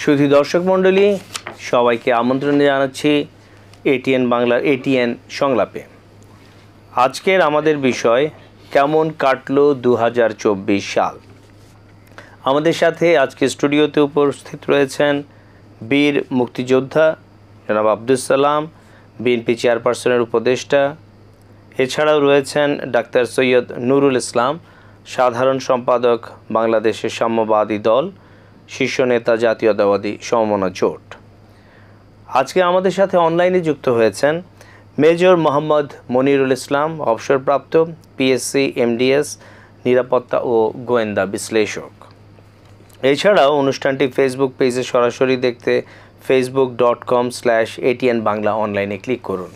শুধু দর্শক মণ্ডলী সবাইকে আমন্ত্রণ জানাচ্ছি এটিএন বাংলার এটিএন সংলাপে। আজকের আমাদের বিষয় কেমন কাটলো 2024 সাল। আমাদের সাথে আজকে স্টুডিওতে উপস্থিত রয়েছেন বীর মুক্তিযোদ্ধা জনাব আব্দুস সালাম, বিএনপি চেয়ারপারসনের উপদেষ্টা। এছাড়াও রয়েছেন ডাক্তার সৈয়দ নুরুল ইসলাম, সাধারণ সম্পাদক বাংলাদেশের সাম্যবাদী দল, শীর্ষ নেতা জাতীয়তাবাদী সমমনা জোট। আজকে আমাদের সাথে অনলাইনে যুক্ত হয়েছেন মেজর মোহাম্মদ মনিরুল ইসলাম, অবসরপ্রাপ্ত পিএসসি এমডিএস নিরাপত্তা ও গোয়েন্দা বিশ্লেষক। এছাড়াও অনুষ্ঠানটি ফেসবুক পেজে সরাসরি দেখতে facebook.com/ATN বাংলা অনলাইনে ক্লিক করুন।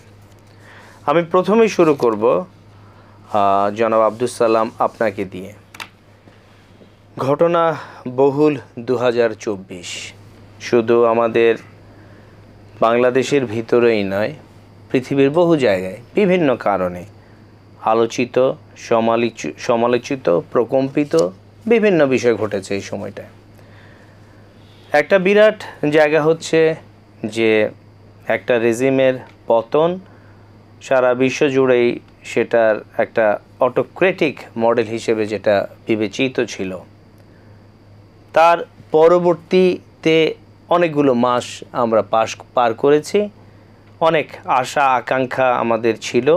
আমি প্রথমেই শুরু করব জনাব আব্দুস সালাম আপনাকে দিয়ে। ঘটনা বহুল 2024 শুধু আমাদের বাংলাদেশের ভিতরেই নয়, পৃথিবীর বহু জায়গায় বিভিন্ন কারণে আলোচিত, সমালোচিত, প্রকম্পিত বিভিন্ন বিষয় ঘটেছে এই সময়টায়। একটা বিরাট জায়গা হচ্ছে যে একটা রেজিমের পতন, সারা বিশ্ব জুড়েই সেটার একটা অটোক্রেটিক মডেল হিসেবে যেটা বিবেচিত ছিল। তার পরবর্তীতে অনেকগুলো মাস আমরা পার করেছি, অনেক আশা আকাঙ্ক্ষা আমাদের ছিল,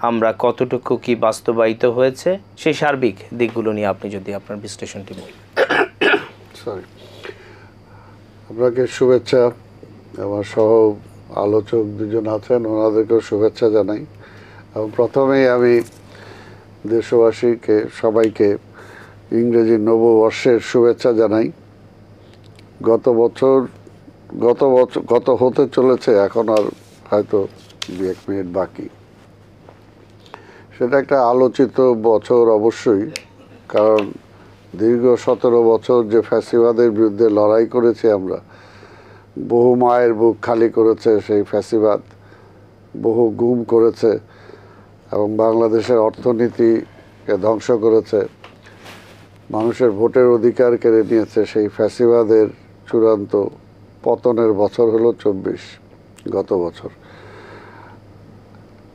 আমরা কতটুকু কি বাস্তবায়িত হয়েছে সেই সার্বিক দিকগুলো নিয়ে আপনি যদি আপনার বিশ্লেষণটি বলেন। আপনাকে শুভেচ্ছা। আমার সহ আলোচক দুজন আছেন, ওনাদেরকেও শুভেচ্ছা জানাই। এবং প্রথমেই আমি দেশবাসীকে সবাইকে ইংরেজি নববর্ষের শুভেচ্ছা জানাই। গত হতে চলেছে, এখন আর হয়তো 1 মিনিট বাকি। সেটা একটা আলোচিত বছর অবশ্যই, কারণ দীর্ঘ 17 বছর যে ফ্যাসিবাদের বিরুদ্ধে লড়াই করেছি আমরা, বহু মায়ের বুক খালি করেছে সেই ফ্যাসিবাদ, বহু গুম করেছে এবং বাংলাদেশের অর্থনীতিকে ধ্বংস করেছে, মানুষের ভোটের অধিকার কেড়ে নিয়েছে। সেই ফ্যাসিবাদের চূড়ান্ত পতনের বছর হলো 24, গত বছর।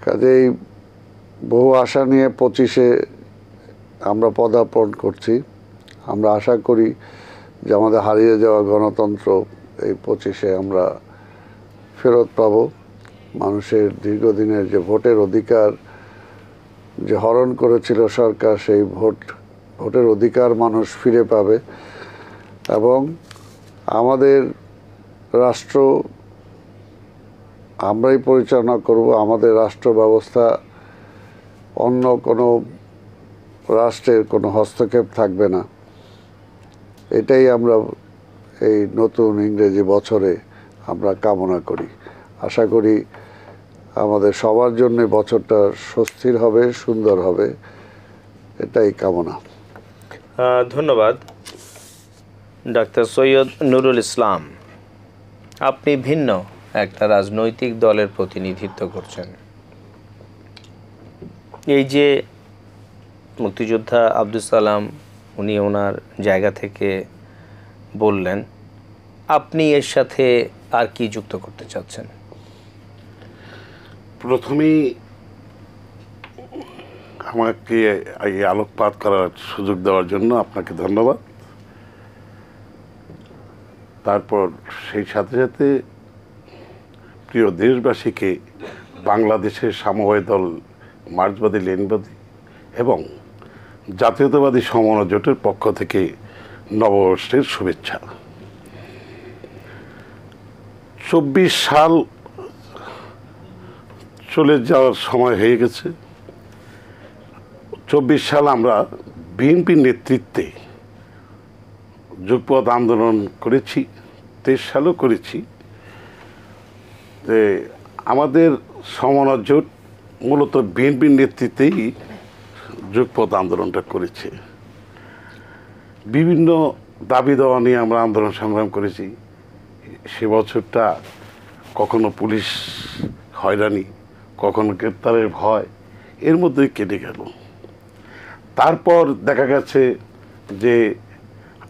কাজেই বহু আশা নিয়ে 25-এ আমরা পদার্পণ করছি। আমরা আশা করি যে আমাদের হারিয়ে যাওয়া গণতন্ত্র এই 25-এ আমরা ফেরত পাব। মানুষের দীর্ঘদিনের যে ভোটের অধিকার যে হরণ করেছিল সরকার, সেই ভোটের অধিকার মানুষ ফিরে পাবে এবং আমাদের রাষ্ট্র আমরাই পরিচালনা করব। আমাদের রাষ্ট্র ব্যবস্থা অন্য কোনো রাষ্ট্রের কোনো হস্তক্ষেপ থাকবে না। এটাই আমরা এই নতুন ইংরেজি বছরে আমরা কামনা করি। আশা করি আমাদের সবার জন্য বছরটা স্বস্তির হবে, সুন্দর হবে, এটাই কামনা। ধন্যবাদ। ডাক্তার সৈয়দ নুরুল ইসলাম, আপনি ভিন্ন একটা রাজনৈতিক দলের প্রতিনিধিত্ব করছেন। এই যে মুক্তিযোদ্ধা আব্দুস সালাম উনি ওনার জায়গা থেকে বললেন, আপনি এর সাথে আর কি যুক্ত করতে চাচ্ছেন? প্রথমেই আমাকে এই আলোকপাত করার সুযোগ দেওয়ার জন্য আপনাকে ধন্যবাদ। তারপর সেই সাথে সাথে প্রিয় দেশবাসীকে বাংলাদেশের সাম্যবাদী দল, মার্ক্সবাদী লেনিনবাদী এবং জাতীয়তাবাদী সমমনা জোটের পক্ষ থেকে নববর্ষের শুভেচ্ছা। 24 সাল চলে যাওয়ার সময় হয়ে গেছে। 24 সাল আমরা বিএনপির নেতৃত্বে যুগপৎ আন্দোলন করেছি, 23 সালও করেছি। যে আমাদের সমমনা জোট মূলত বিএনপির নেতৃত্বেই যুগপৎ আন্দোলনটা করেছে। বিভিন্ন দাবি দেওয়া নিয়ে আমরা আন্দোলন সংগ্রাম করেছি। সে বছরটা কখনো পুলিশ হয়রানি, কখনো গ্রেপ্তারের ভয়, এর মধ্যেই কেটে গেল। তারপর দেখা গেছে যে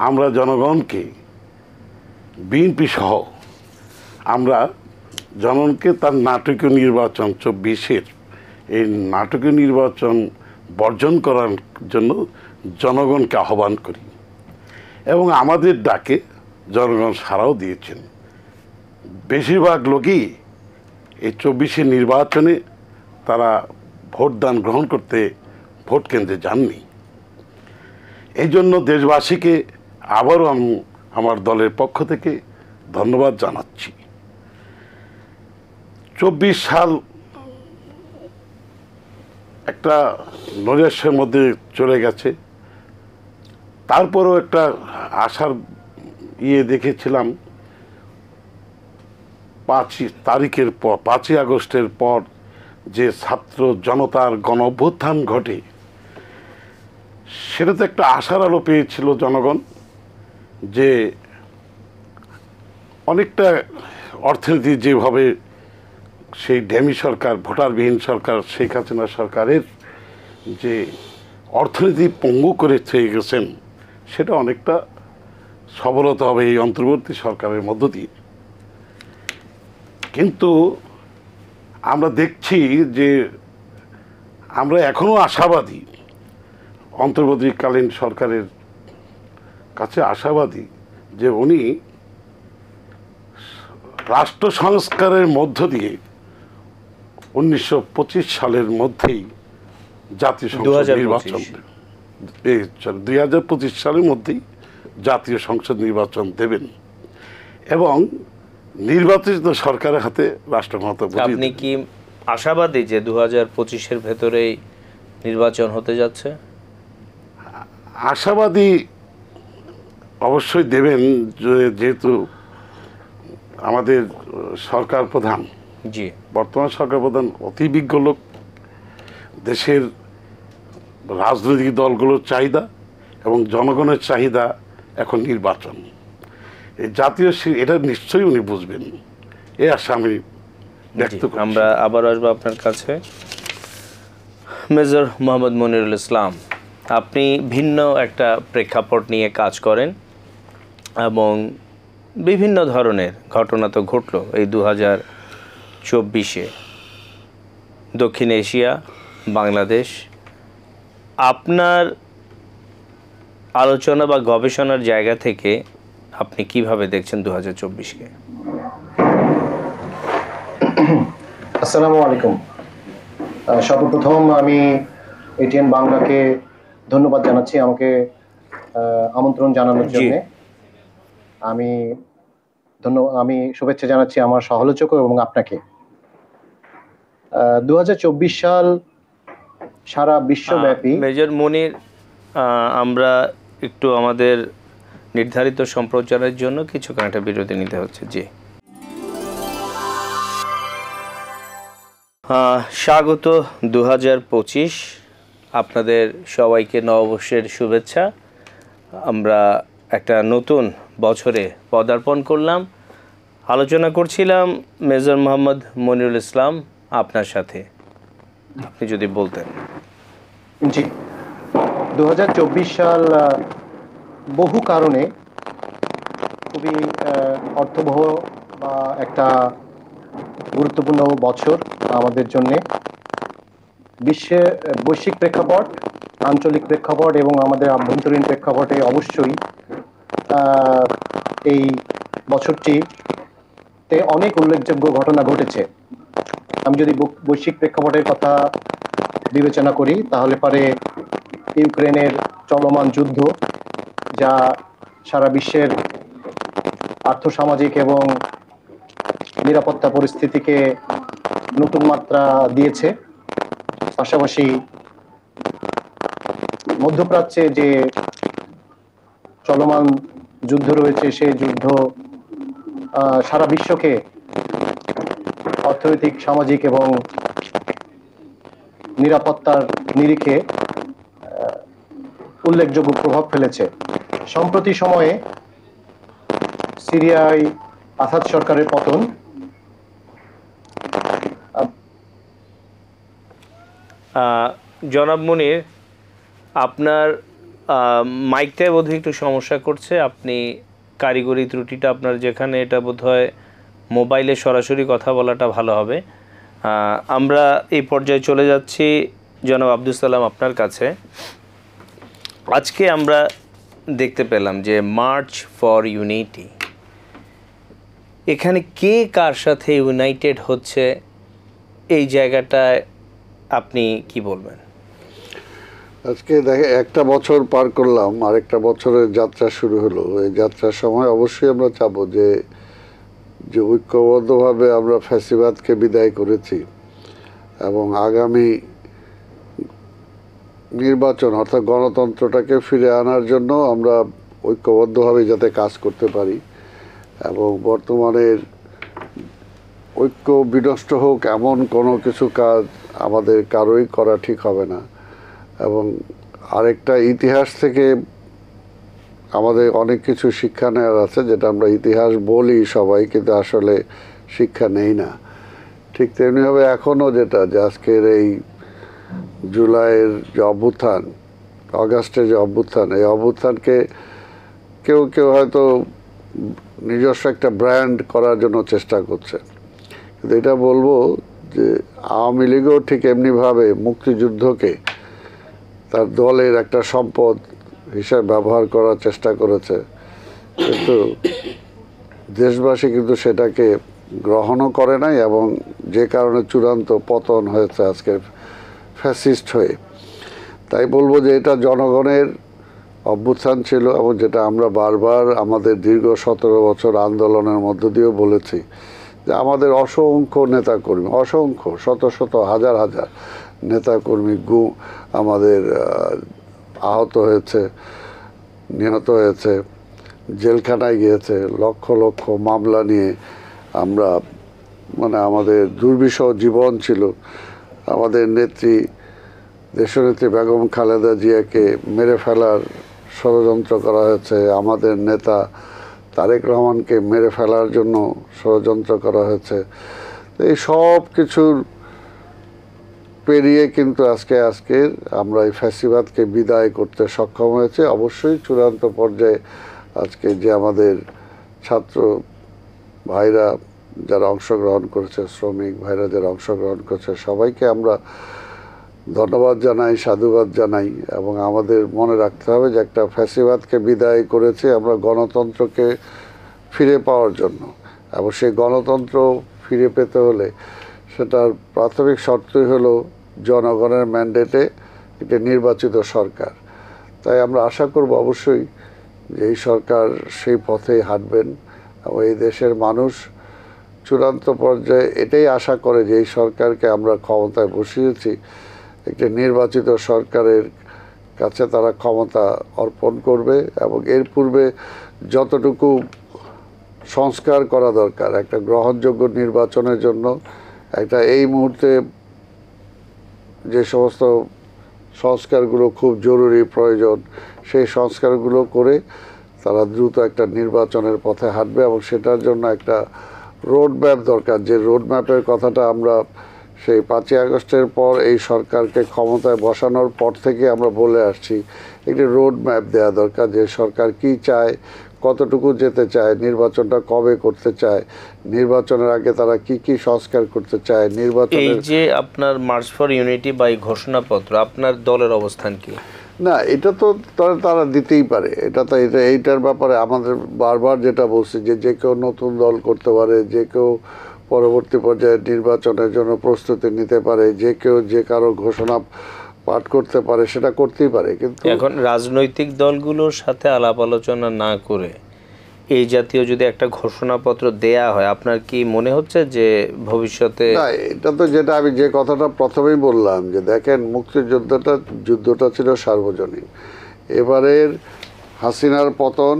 আমরা জনগণকে বিএনপি সহ আমরা জনগণকে তার নাটকীয় নির্বাচন 24-এর এই নাটকীয় নির্বাচন বর্জন করার জন্য জনগণকে আহ্বান করি এবং আমাদের ডাকে জনগণ সাড়াও দিয়েছেন। বেশিরভাগ লোকই এই 24-এর নির্বাচনে তারা ভোটদান গ্রহণ করতে ভোট কেন্দ্রে যাননি। এই জন্য দেশবাসীকে আবারও আমি আমার দলের পক্ষ থেকে ধন্যবাদ জানাচ্ছি। 24 সাল একটা নৈরাশ্যের মধ্যে চলে গেছে, তারপরেও একটা আশার দেখেছিলাম 5 আগস্টের পর যে ছাত্র জনতার গণ অভ্যুত্থান ঘটে, সেটা তো একটা আশার আলো পেয়েছিল জনগণ, যে অনেকটা অর্থনীতি যেভাবে সেই ড্যামি সরকার, ভোটারবিহীন সরকার, শেখ হাসিনা সরকারের যে অর্থনীতি পঙ্গু করে থেকে গেছেন, সেটা অনেকটা সফলতা হবে এই অন্তর্বর্তী সরকারের মধ্য দিয়ে। কিন্তু আমরা দেখছি যে আমরা এখনো আশাবাদী, অন্তর্বর্তীকালীন সরকারের কাছে আশাবাদী যে উনি রাষ্ট্র সংস্কারের মধ্য দিয়ে 1925 সালের মধ্যেই জাতীয় সংসদ নির্বাচন, 2025 সালের মধ্যেই জাতীয় সংসদ নির্বাচন দেবেন এবং নির্বাচিত সরকারের হাতে রাষ্ট্র ক্ষমতা। আপনি কি আশাবাদী যে 2025-এর ভেতরেই নির্বাচন হতে যাচ্ছে? আশাবাদী অবশ্যই দেবেন, যেহেতু আমাদের সরকার প্রধান, জি, বর্তমান সরকার প্রধান অতি বিজ্ঞ লোক। দেশের রাজনৈতিক দলগুলোর চাহিদা এবং জনগণের চাহিদা এখন নির্বাচন, এই জাতীয় এটা নিশ্চয়ই উনি বুঝবেন, এই আশা আমি ব্যক্ত করি। আমরা আবার আসবো আপনার কাছে। মেজর মোহাম্মদ মনিরুল ইসলাম, আপনি ভিন্ন একটা প্রেক্ষাপট নিয়ে কাজ করেন এবং বিভিন্ন ধরনের ঘটনা তো ঘটলো এই 2024-এ, দক্ষিণ এশিয়া, বাংলাদেশ। আপনার আলোচনা বা গবেষণার জায়গা থেকে আপনি কিভাবে দেখছেন 2024-কে? আসসালামু আলাইকুম। সর্বপ্রথম আমি এটিএন বাংলাকে ধন্যবাদ জানাচ্ছি আমাকে আমন্ত্রণ জানানোর জন্য। আমি শুভেচ্ছা জানাচ্ছি আমার সহলোচক এবং আপনাকে। 2024 সাল সারা বিশ্বব্যাপী। মেজর মনির, আমরা একটু আমাদের নির্ধারিত সম্প্রচারের জন্য কিছুক্ষণ একটা বিরতি নিতে হচ্ছে। জি, স্বাগত 2025। আপনাদের সবাইকে নববর্ষের শুভেচ্ছা। আমরা একটা নতুন বছরে পদার্পণ করলাম। আলোচনা করছিলাম মেজর মোহাম্মদ মনিরুল ইসলাম আপনার সাথে, আপনি যদি বলতেন। জি, 2024 সাল বহু কারণে খুবই অর্থবহ বা একটা গুরুত্বপূর্ণ বছর আমাদের জন্য। বৈশ্বিক প্রেক্ষাপট, আঞ্চলিক প্রেক্ষাপট এবং আমাদের আভ্যন্তরীণ প্রেক্ষাপটে অবশ্যই এই বছরটিতে অনেক উল্লেখযোগ্য ঘটনা ঘটেছে। আমি যদি বৈশ্বিক প্রেক্ষাপটের কথা বিবেচনা করি তাহলে পরে ইউক্রেনের চলমান যুদ্ধ, যা সারা বিশ্বের আর্থসামাজিক এবং নিরাপত্তা পরিস্থিতিকে নতুন মাত্রা দিয়েছে। পাশাপাশি মধ্যপ্রাচ্যে যে চলমান যুদ্ধ রয়েছে, সেই যুদ্ধ সারা বিশ্বকে অর্থনৈতিক, সামাজিক এবং নিরাপত্তার নিরিখে উল্লেখযোগ্য প্রভাব ফেলেছে। সম্প্রতি সময়ে সিরিয়ায় আসাদ সরকারের পতন, জনাব মুনির, আপনার মাইকটায় বোধহয় একটু সমস্যা করছে, আপনি কারিগরি ত্রুটিটা আপনার যেখানে, এটা বোধহয় মোবাইলে সরাসরি কথা বলাটা ভালো হবে। আমরা এই পর্যায়ে চলে যাচ্ছি জনাব আব্দুল সালাম আপনার কাছে। আজকে আমরা দেখতে পেলাম যে মার্চ ফর ইউনিটি, এখানে কে কার সাথে ইউনাইটেড হচ্ছে, এই জায়গাটায় আপনি কি বলবেন? আজকে দেখে একটা বছর পার করলাম, আরেকটা বছরের যাত্রা শুরু হলো। এই যাত্রার সময় অবশ্যই আমরা চাবো যে ঐক্যবদ্ধভাবে আমরা ফ্যাসিবাদকে বিদায় করেছি এবং আগামী নির্বাচন অর্থাৎ গণতন্ত্রটাকে ফিরে আনার জন্য আমরা ঐক্যবদ্ধভাবে যাতে কাজ করতে পারি এবং বর্তমানের ঐক্য বিনষ্ট হোক এমন কোনো কিছু কাজ আমাদের কারোই করা ঠিক হবে না। এবং আরেকটা ইতিহাস থেকে আমাদের অনেক কিছু শিক্ষা নেওয়ার আছে, যেটা আমরা ইতিহাস বলি সবাই, কিন্তু আসলে শিক্ষা নেই না। ঠিক তেমনিভাবে এখনও যেটা যে আজকের এই জুলাইয়ের যে অভ্যুত্থান, অগাস্টের যে অভ্যুত্থান, এই অভ্যুত্থানকে কেউ কেউ হয়তো নিজস্ব একটা ব্র্যান্ড করার জন্য চেষ্টা করছে। কিন্তু এটা বলবো যে আওয়ামী লীগও ঠিক এমনিভাবে মুক্তিযুদ্ধকে তার দলের একটা সম্পদ হিসাবে ব্যবহার করার চেষ্টা করেছে, কিন্তু দেশবাসী কিন্তু সেটাকে গ্রহণও করে নাই এবং যে কারণে চূড়ান্ত পতন হয়েছে আজকে ফ্যাসিস্ট হয়ে। তাই বলবো যে এটা জনগণের অভ্যুত্থান ছিল এবং যেটা আমরা বারবার আমাদের দীর্ঘ 17 বছর আন্দোলনের মধ্য দিয়েও বলেছি যে আমাদের অসংখ্য নেতাকর্মী, অসংখ্য শত শত হাজার হাজার নেতাকর্মী আমাদের আহত হয়েছে, নিহত হয়েছে, জেলখানায় গিয়েছে, লক্ষ লক্ষ মামলা নিয়ে আমরা আমাদের দুর্বিষহ জীবন ছিল। আমাদের নেত্রী দেশনেত্রী বেগম খালেদা জিয়াকে মেরে ফেলার ষড়যন্ত্র করা হয়েছে, আমাদের নেতা তারেক রহমানকে মেরে ফেলার জন্য ষড়যন্ত্র করা হয়েছে। এই সব কিছুর পেরিয়ে কিন্তু আজকে আমরা এই ফ্যাসিবাদকে বিদায় করতে সক্ষম হয়েছে। অবশ্যই চূড়ান্ত পর্যায়ে আজকে যে আমাদের ছাত্র ভাইরা যারা অংশগ্রহণ করেছে, শ্রমিক ভাইরা যারা অংশগ্রহণ করেছে, সবাইকে আমরা ধন্যবাদ জানাই, সাধুবাদ জানাই। এবং আমাদের মনে রাখতে হবে যে একটা ফ্যাসিবাদকে বিদায় করেছে আমরা গণতন্ত্রকে ফিরে পাওয়ার জন্য, এবং সেই গণতন্ত্র ফিরে পেতে হলে সেটার প্রাথমিক শর্তই হলো জনগণের ম্যান্ডেটে একটা নির্বাচিত সরকার। তাই আমরা আশা করব অবশ্যই যে এই সরকার সেই পথেই হাঁটবেন এবং এই দেশের মানুষ চূড়ান্ত পর্যায়ে এটাই আশা করে যে এই সরকারকে আমরা ক্ষমতায় বসিয়েছি, একটি নির্বাচিত সরকারের কাছে তারা ক্ষমতা অর্পণ করবে এবং এর পূর্বে যতটুকু সংস্কার করা দরকার একটা গ্রহণযোগ্য নির্বাচনের জন্য, একটা এই মুহূর্তে যে সমস্ত সংস্কারগুলো খুব জরুরি প্রয়োজন, সেই সংস্কারগুলো করে তারা দ্রুত একটা নির্বাচনের পথে হাঁটবে এবং সেটার জন্য একটা রোড ম্যাপ দরকার। যে রোড ম্যাপের কথাটা আমরা সেই 5ই আগস্টের পর এই সরকারকে ক্ষমতায় বসানোর পর থেকে আমরা বলে আসছি, একটি রোড ম্যাপ দেওয়া দরকার যে সরকার কি চায়, কতটুকু যেতে চায়, নির্বাচনটা কবে করতে চায়, নির্বাচনের আগে তারা কি কি সংস্কার করতে চায়। এই যে আপনার মার্চ ফর ইউনিটি বা এই ঘোষণাপত্র, আপনার দলের অবস্থান কি? না, এটা তো তারা দিতেই পারে, এইটার ব্যাপারে আমাদের বারবার যেটা বলছি যে কেউ নতুন দল করতে পারে, যে কেউ পরবর্তী পর্যায়ে নির্বাচনের জন্য প্রস্তুতি নিতে পারে, যে কেউ যে কারো ঘোষণা পাঠ করতে পারে, সেটা করতেই পারে। কিন্তু এখন রাজনৈতিক দলগুলোর সাথে আলাপ আলোচনা না করে এই জাতীয় যদি একটা ঘোষণাপত্র দেয়া হয়, আপনার কি মনে হচ্ছে যে ভবিষ্যতে? না, এটা তো যেটা আমি যে কথাটা প্রথমেই বললাম যে দেখেন যুদ্ধটা ছিল সার্বজনীন। এবারের হাসিনার পতন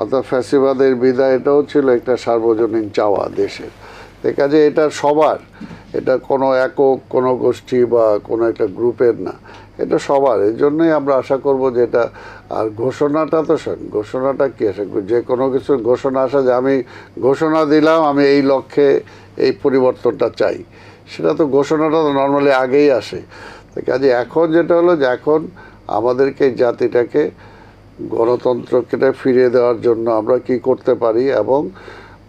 অর্থাৎ ফ্যাসিবাদের বিদায়, এটাও ছিল একটা সার্বজনীন চাওয়া দেশের। কাজে এটা সবার, এটা কোনো একক কোনো গোষ্ঠী বা কোনো একটা গ্রুপের না, এটা সবার। এই জন্যই আমরা আশা করব যে এটা, আর ঘোষণাটা তো ঘোষণাটা কি আসে, যে কোনো কিছুর ঘোষণা আসা যে আমি ঘোষণা দিলাম আমি এই লক্ষ্যে এই পরিবর্তনটা চাই, সেটা তো ঘোষণাটা তো নর্মালি আগেই আসে। কাজে এখন যেটা হলো যে এখন আমাদেরকে জাতিটাকে গণতন্ত্রকে ফিরিয়ে দেওয়ার জন্য আমরা কি করতে পারি, এবং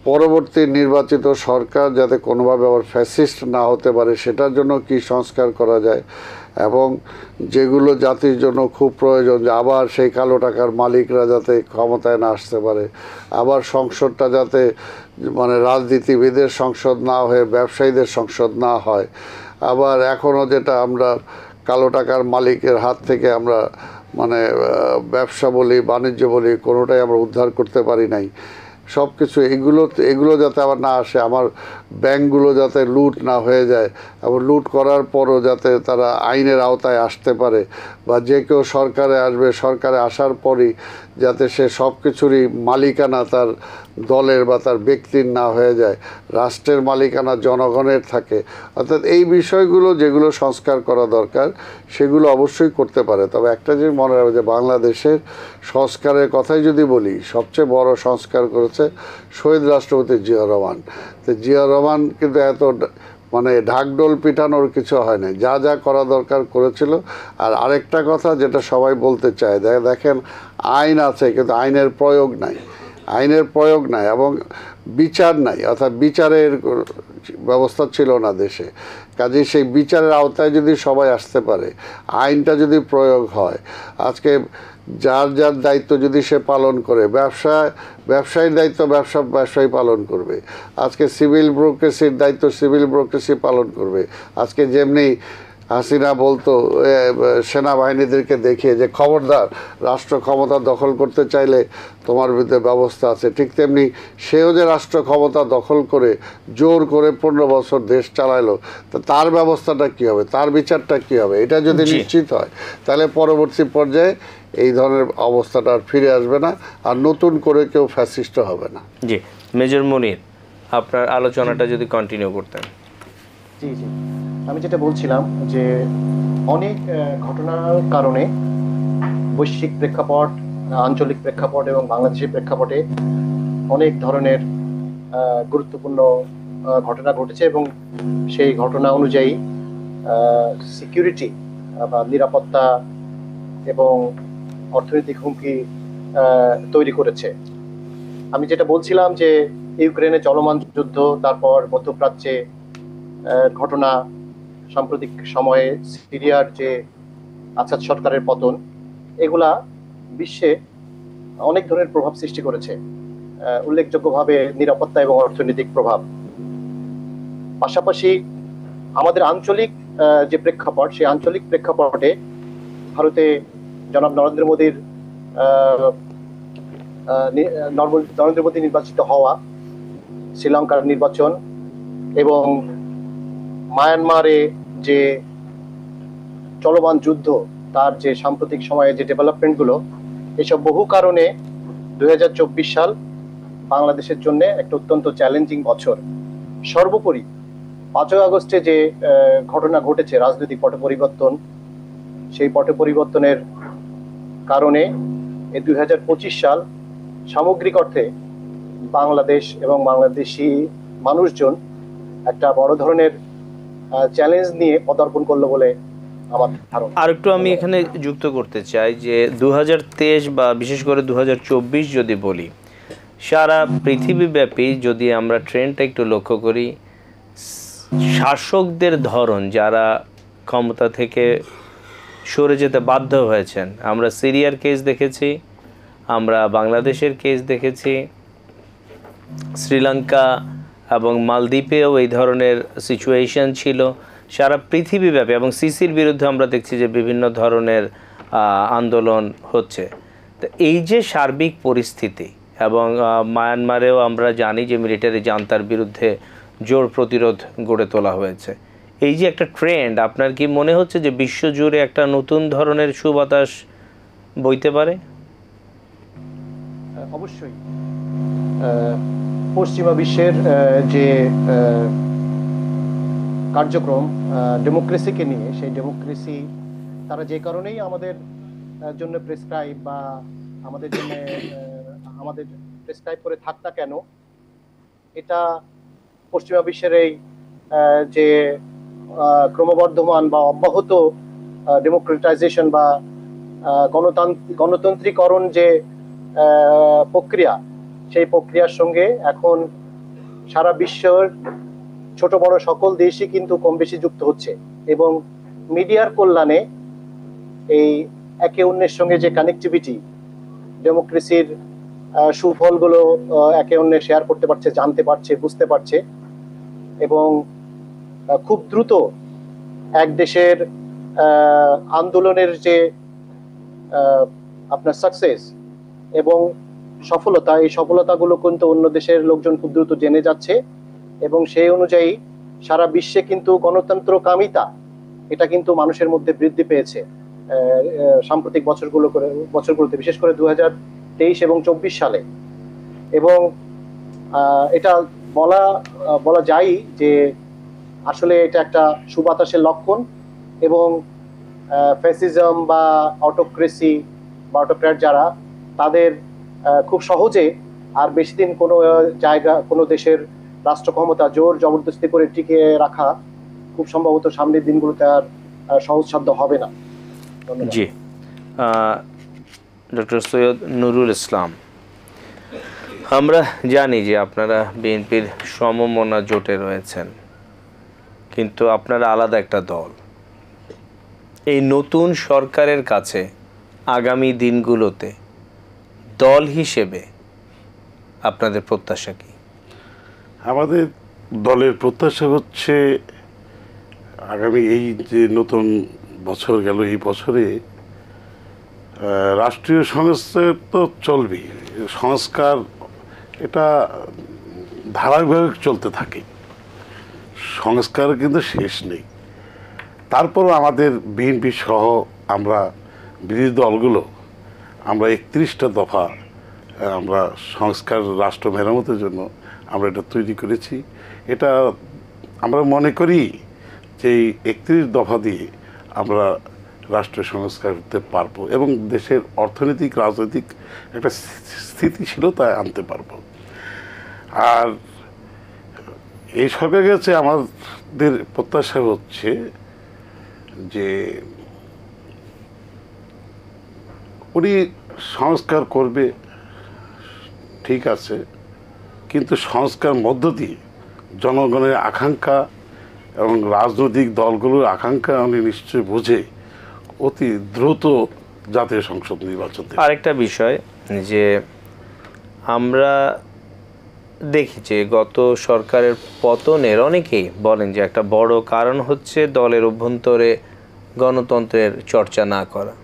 পরবর্তী নির্বাচিত সরকার যাতে কোনোভাবে আবার ফ্যাসিস্ট না হতে পারে সেটার জন্য কি সংস্কার করা যায়, এবং যেগুলো জাতির জন্য খুব প্রয়োজন, যে আবার সেই কালো টাকার মালিকরা যাতে ক্ষমতায় না আসতে পারে, আবার সংসদটা যাতে মানে রাজনীতিবিদের সংসদ না হয়ে ব্যবসায়ীদের সংসদ না হয়, আবার এখনও যেটা আমরা কালো টাকার মালিকের হাত থেকে আমরা মানে ব্যবসা বলি বাণিজ্য বলি কোনোটাই আমরা উদ্ধার করতে পারি নাই, সব কিছু এগুলো যাতে আবার না আসে, আমার ব্যাংকগুলো যাতে লুট না হয়ে যায়, এবং লুট করার পরও যাতে তারা আইনের আওতায় আসতে পারে, বা যে কেউ সরকারে আসবে সরকারে আসার পরই যাতে সে সব কিছুরই মালিকানা তার দলের বা তার ব্যক্তির না হয়ে যায়, রাষ্ট্রের মালিকানা জনগণের থাকে। অর্থাৎ এই বিষয়গুলো যেগুলো সংস্কার করা দরকার সেগুলো অবশ্যই করতে পারে। তবে একটা জিনিস মনে রাখবে যে বাংলাদেশের সংস্কারের কথাই যদি বলি, সবচেয়ে বড় সংস্কার করেছে শহীদ রাষ্ট্রপতি জিয়া রহমান। তো জিয়া রহমান কিন্তু এত মানে ঢাকঢোল পিটানোর কিছু হয় না, যা যা করা দরকার করেছিল। আর আরেকটা কথা যেটা সবাই বলতে চায়, দেখেন আইন আছে কিন্তু আইনের প্রয়োগ নাই, এবং বিচার নাই, অর্থাৎ বিচারের ব্যবস্থা ছিল না দেশে। কাজেই সেই বিচারের আওতায় যদি সবাই আসতে পারে, আইনটা যদি প্রয়োগ হয়, আজকে যার যার দায়িত্ব যদি সে পালন করে, ব্যবসায়ীর দায়িত্ব ব্যবসায়ী পালন করবে, আজকে সিভিল ব্যুরোক্রেসির দায়িত্ব সিভিল ব্যুরোক্রেসি পালন করবে। আজকে যেমনি হাসিনা বলতো সেনাবাহিনীদেরকে দেখিয়ে যে খবরদার রাষ্ট্র ক্ষমতা দখল করতে চাইলে তোমার বিরুদ্ধে ব্যবস্থা আছে, ঠিক তেমনি সেও যে রাষ্ট্র ক্ষমতা দখল করে জোর করে 15 বছর দেশ চালাইলো, তো তার ব্যবস্থাটা কী হবে, তার বিচারটা কী হবে, এটা যদি নিশ্চিত হয় তাহলে পরবর্তী পর্যায়ে এই ধরনের অবস্থাটা আর ফিরে আসবে না, আর নতুন করে কেউ ফ্যাসিস্ট হবে না। জি, মেজর মুনির, আপনার আলোচনাটা যদি কন্টিনিউ করতেন। জি জি, আমি যেটা বলছিলাম যে অনেক ঘটনার কারণে বৈশ্বিক প্রেক্ষাপট, আঞ্চলিক প্রেক্ষাপট এবং বাংলাদেশের প্রেক্ষাপটে অনেক ধরনের গুরুত্বপূর্ণ ঘটনা ঘটেছে, এবং সেই ঘটনা অনুযায়ী সিকিউরিটি বা নিরাপত্তা এবং অর্থনৈতিক হুমকি তৈরি করেছে। আমি যেটা বলছিলাম যে ইউক্রেনে চলমান যুদ্ধ, তারপর মধ্যপ্রাচ্যে ঘটনা, সাম্প্রতিক সময়ে সিরিয়ার যে আসাদ সরকারের পতন, এগুলা বিশ্বে অনেক ধরনের প্রভাব সৃষ্টি করেছে, উল্লেখযোগ্যভাবে নিরাপত্তা এবং অর্থনৈতিক প্রভাব। পাশাপাশি আমাদের আঞ্চলিক যে প্রেক্ষাপট, সেই আঞ্চলিক প্রেক্ষাপটে ভারতে জনাব নরেন্দ্র মোদীর নির্বাচিত হওয়া, শ্রীলঙ্কার নির্বাচন এবং মায়ানমারে যে চলমান যুদ্ধ, তার যে সাম্প্রতিক সময়ে যে ডেভেলপমেন্টগুলো, এসব বহু কারণে 2024 সাল বাংলাদেশের জন্য একটা অত্যন্ত চ্যালেঞ্জিং বছর। সর্বোপরি 5ই আগস্টে যে ঘটনা ঘটেছে, রাজনৈতিক পট পরিবর্তন, সেই পট পরিবর্তনের কারণে এই 2025 সাল সামগ্রিক অর্থে বাংলাদেশ এবং বাংলাদেশি মানুষজন একটা বড় ধরনের চ্যালেঞ্জ নিয়ে পদার্পণ করলো বলে আমার ধারণা। আর একটু আমি এখানে যুক্ত করতে চাই যে 2023 বা বিশেষ করে 2024 যদি বলি, সারা পৃথিবীব্যাপী যদি আমরা ট্রেন্ডটা একটু লক্ষ্য করি, শাসকদের ধরন যারা ক্ষমতা থেকে সরে যেতে বাধ্য হয়েছেন, আমরা সিরিয়ার কেস দেখেছি, আমরা বাংলাদেশের কেস দেখেছি, শ্রীলঙ্কা এবং মালদ্বীপেও এই ধরনের সিচুয়েশন ছিল সারা পৃথিবীব্যাপী, এবং সিসির বিরুদ্ধে আমরা দেখছি যে বিভিন্ন ধরনের আন্দোলন হচ্ছে। তো এই যে সার্বিক পরিস্থিতি, এবং মায়ানমারেও আমরা জানি যে মিলিটারি জান্তার বিরুদ্ধে জোর প্রতিরোধ গড়ে তোলা হয়েছে, এই যে একটা ট্রেন্ড, আপনার কি মনে হচ্ছে যে বিশ্বজুড়ে একটা নতুন ধরনের সুবাতাস বইতে পারে? অবশ্যই পশ্চিমা বিশ্বের যে কার্যক্রম ডেমোক্রেসিকে নিয়ে, সেই ডেমোক্রেসি তারা যে কারণেই আমাদের জন্য প্রেসক্রাইব বা আমাদের জন্য আমাদের প্রেসক্রাইব করে থাক না কেন, এটা পশ্চিমা বিশ্বের এই যে ক্রমবর্ধমান বা অব্যাহত ডেমোক্রেটাইজেশন বা গণতন্ত্রীকরণ যে প্রক্রিয়া, সেই প্রক্রিয়ার সঙ্গে এখন সারা বিশ্বের ছোট বড় সকল দেশই কিন্তু কম বেশি যুক্ত হচ্ছে, এবং মিডিয়ার কল্যাণে এই একে অন্যের সঙ্গে যে কানেক্টিভিটি, ডেমোক্রেসির সুফলগুলো একে অন্যের শেয়ার করতে পারছে, জানতে পারছে, বুঝতে পারছে, এবং খুব দ্রুত এক দেশের আন্দোলনের যে আপনার সাকসেস এবং সফলতা, এই সফলতাগুলো কিন্তু অন্য দেশের লোকজন খুব দ্রুত জেনে যাচ্ছে, এবং সেই অনুযায়ী সারা বিশ্বে কিন্তু গণতন্ত্রকামিতা এটা কিন্তু মানুষের মধ্যে বৃদ্ধি পেয়েছে সাম্প্রতিক বছরগুলোতে, বিশেষ করে 2023 এবং 24 সালে। এবং এটা বলা যায় যে আসলে এটা একটা সুবাতাসের লক্ষণ, এবং ফ্যাসিজম বা অটোক্রেসি বা অটোক্র্যাট যারা, তাদের খুব সহজে আর বেশি দিন কোনো দেশের রাষ্ট্র ক্ষমতা জোর জবরদস্তি করে টিকিয়ে রাখা খুব সম্ভবত সামনের দিনগুলোতে আর সহজসাধ্য হবে না। জি, ডক্টর সৈয়দ নুরুল ইসলাম, আমরা জানি যে আপনারা বিএনপির সমমনা জোটে রয়েছেন, কিন্তু আপনারা আলাদা একটা দল। এই নতুন সরকারের কাছে আগামী দিনগুলোতে দল হিসেবে আপনাদের প্রত্যাশা কি? আমাদের দলের প্রত্যাশা হচ্ছে আগামী এই যে নতুন বছর গেল, এই বছরে রাষ্ট্রীয় সংস্কার তো চলবেই, সংস্কার এটা ধারাবাহিকভাবে চলতে থাকে, সংস্কার কিন্তু শেষ নেই। তারপরও আমাদের বিএনপি সহ আমরা বিরোধী দলগুলো আমরা 31টা দফা আমরা সংস্কার রাষ্ট্র মেরামতের জন্য আমরা এটা তৈরি করেছি। এটা আমরা মনে করি যে এই 31 দফা দিয়ে আমরা রাষ্ট্র সংস্কার করতে পারবো এবং দেশের অর্থনৈতিক রাজনৈতিক একটা স্থিতিশীলতা আনতে পারবো। আর এই সরকারের কাছে আমাদের প্রত্যাশা হচ্ছে যে উনি সংস্কার করবে, ঠিক আছে, কিন্তু সংস্কার মধ্য দিয়ে জনগণের আকাঙ্ক্ষা এবং রাজনৈতিক দলগুলোর আকাঙ্ক্ষা উনি নিশ্চয়ই বুঝে অতি দ্রুত জাতীয় সংসদ নির্বাচন। আরেকটা বিষয় যে আমরা দেখি যে গত সরকারের পতনের অনেকেই বলেন যে একটা বড় কারণ হচ্ছে দলের অভ্যন্তরে গণতন্ত্রের চর্চা না করা।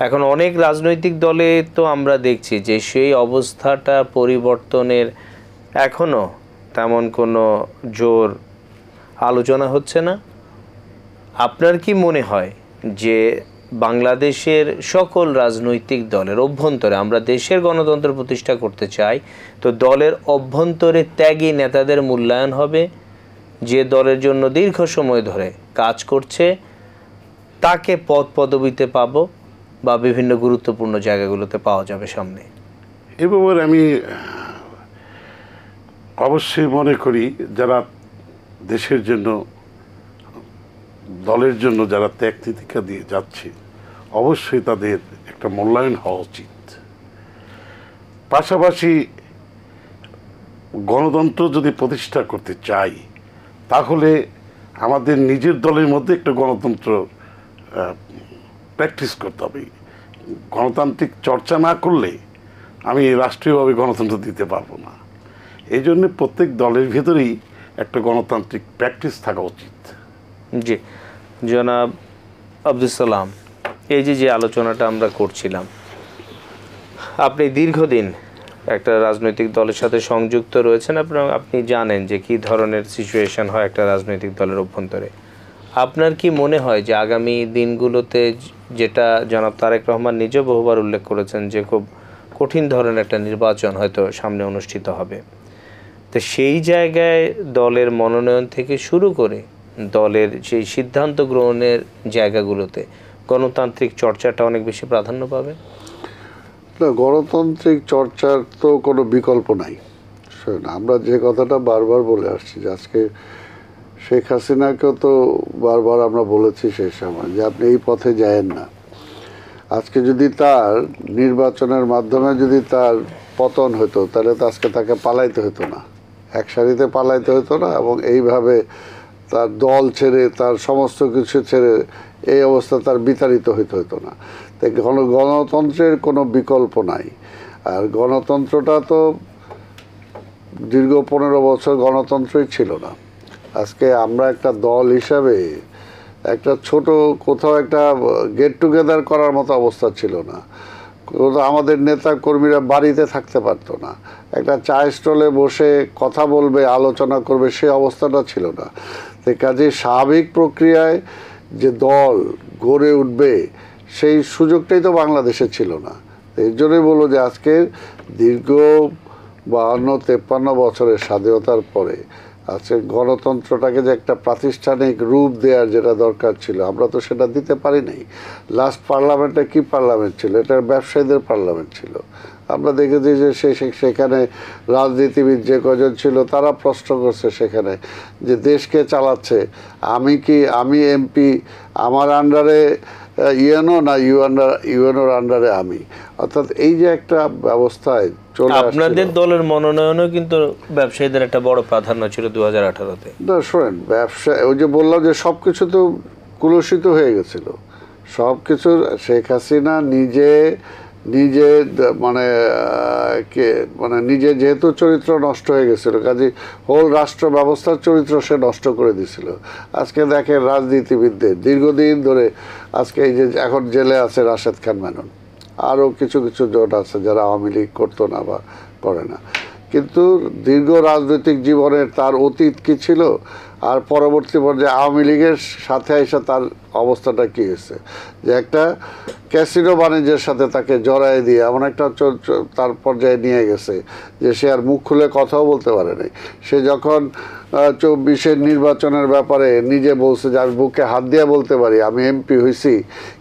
এখন অনেক রাজনৈতিক দলে তো আমরা দেখছি যে সেই অবস্থাটা পরিবর্তনের এখনও তেমন কোনো জোর আলোচনা হচ্ছে না। আপনার কি মনে হয় যে বাংলাদেশের সকল রাজনৈতিক দলের অভ্যন্তরে, আমরা দেশের গণতন্ত্র প্রতিষ্ঠা করতে চাই, তো দলের অভ্যন্তরে ত্যাগী নেতাদের মূল্যায়ন হবে, যে দলের জন্য দীর্ঘ সময় ধরে কাজ করছে তাকে পদবিতে পাবো বা বিভিন্ন গুরুত্বপূর্ণ জায়গাগুলোতে পাওয়া যাবে সামনে? এ ব্যাপারে আমি অবশ্যই মনে করি যারা দেশের জন্য, দলের জন্য যারা ত্যাগ তিতিক্ষা দিয়ে যাচ্ছে, অবশ্যই তাদের একটা মূল্যায়ন হওয়া উচিত। পাশাপাশি গণতন্ত্র যদি প্রতিষ্ঠা করতে চাই তাহলে আমাদের নিজের দলের মধ্যে একটা গণতন্ত্র প্র্যাকটিস করতে হবে। গণতান্ত্রিক চর্চা না করলে আমি রাষ্ট্রীয়ভাবে গণতন্ত্র দিতে পারবো না। এই জন্য প্রত্যেক দলের ভেতরেই একটা গণতান্ত্রিক প্র্যাকটিস থাকা উচিত। জি জনাব আব্দুল সালাম, এই যে আলোচনাটা আমরা করছিলাম, আপনি দীর্ঘদিন একটা রাজনৈতিক দলের সাথে সংযুক্ত রয়েছেন, আপনি জানেন যে কী ধরনের সিচুয়েশন হয় একটা রাজনৈতিক দলের অভ্যন্তরে। আপনার কি মনে হয় যে আগামী দিনগুলোতে, যেটা জনাব তারেক রহমান নিজে বহুবার উল্লেখ করেছেন যে খুব কঠিন ধরনের একটা নির্বাচন হয়তো সামনে অনুষ্ঠিত হবে, তো সেই জায়গায় দলের মনোনয়ন থেকে শুরু করে দলের সেই সিদ্ধান্ত গ্রহণের জায়গাগুলোতে গণতান্ত্রিক চর্চাটা অনেক বেশি প্রাধান্য পাবে? না, গণতান্ত্রিক চর্চার তো কোনো বিকল্প নাই। আমরা যে কথাটা বারবার বলে আসছি, যে আজকে শেখ হাসিনাকেও তো বারবার আমরা বলেছি সেই সময় যে আপনি এই পথে যায়েন না। আজকে যদি তার নির্বাচনের মাধ্যমে যদি তার পতন হতো তাহলে তো আজকে তাকে পালাইতে হতো না, এক সারিতে পালাইতে হতো না, এবং এইভাবে তার দল ছেড়ে তার সমস্ত কিছু ছেড়ে এই অবস্থা তার বিতাড়িত হইতে হতো না। তাই গণতন্ত্রের কোনো বিকল্প নাই। আর গণতন্ত্রটা তো দীর্ঘ 15 বছর গণতন্ত্রই ছিল না। আজকে আমরা একটা দল হিসাবে একটা ছোট কোথাও একটা গেট টুগেদার করার মতো অবস্থা ছিল না। আমাদের নেতা কর্মীরা বাড়িতে থাকতে পারতো না, একটা চায়ের স্টলে বসে কথা বলবে, আলোচনা করবে, সেই অবস্থাটা ছিল না। তো কাজে স্বাভাবিক প্রক্রিয়ায় যে দল গড়ে উঠবে সেই সুযোগটাই তো বাংলাদেশে ছিল না। এই জন্যই বলবো যে আজকে দীর্ঘ 52-53 বছরের স্বাধীনতার পরে আজকে গণতন্ত্রটাকে যে একটা প্রাতিষ্ঠানিক রূপ দেওয়ার যেটা দরকার ছিল, আমরা তো সেটা দিতে পারি নাই। লাস্ট পার্লামেন্টে কি পার্লামেন্ট ছিল? এটা ব্যবসায়ীদের পার্লামেন্ট ছিল। আমরা দেখেছি যে সেখানে রাজনীতিবিদ যে কজন ছিল তারা প্রশ্ন করছে সেখানে যে দেশকে চালাচ্ছে আমি এমপি, আমার আন্ডারে ইউএনও না ইউএনওর আন্ডারে আমি, অর্থাৎ এই যে একটা ব্যবস্থায় চলে আসছে। আপনাদের দলের মনোনয়নও কিন্তু ব্যবসায়ীদের একটা বড় প্রাধান্য ছিল 2018-তে। না শোনেন, ব্যবসা ওই যে বললাম যে সব কিছু তো কুলুষিত হয়ে গেছিল, সব কিছু শেখ হাসিনা নিজে নিজে যেহেতু চরিত্র নষ্ট হয়ে গেছিল, কাজে হোল রাষ্ট্র ব্যবস্থার চরিত্র সে নষ্ট করে দিছিল। আজকে দেখেন রাজনীতিবিদদের দীর্ঘদিন ধরে আজকে এই যে এখন জেলে আছে রাশেদ খান মেনন, আরও কিছু জোট আছে যারা আওয়ামী লীগ করতো না বা করে না, কিন্তু দীর্ঘ রাজনৈতিক জীবনের তার অতীত কি ছিল, আর পরবর্তী পর্যায়ে আওয়ামী লীগের সাথে এসে তার অবস্থাটা কী হয়েছে, যে একটা ক্যাসিনো বাণিজ্যের সাথে তাকে জড়াই দিয়ে এমন একটা তার পর্যায়ে নিয়ে গেছে যে সে আর মুখ খুলে কথাও বলতে পারে নাই। সে যখন 24-এর নির্বাচনের ব্যাপারে নিজে বলছে যে আমি বুকে হাত দিয়ে বলতে পারি আমি এমপি হয়েছি,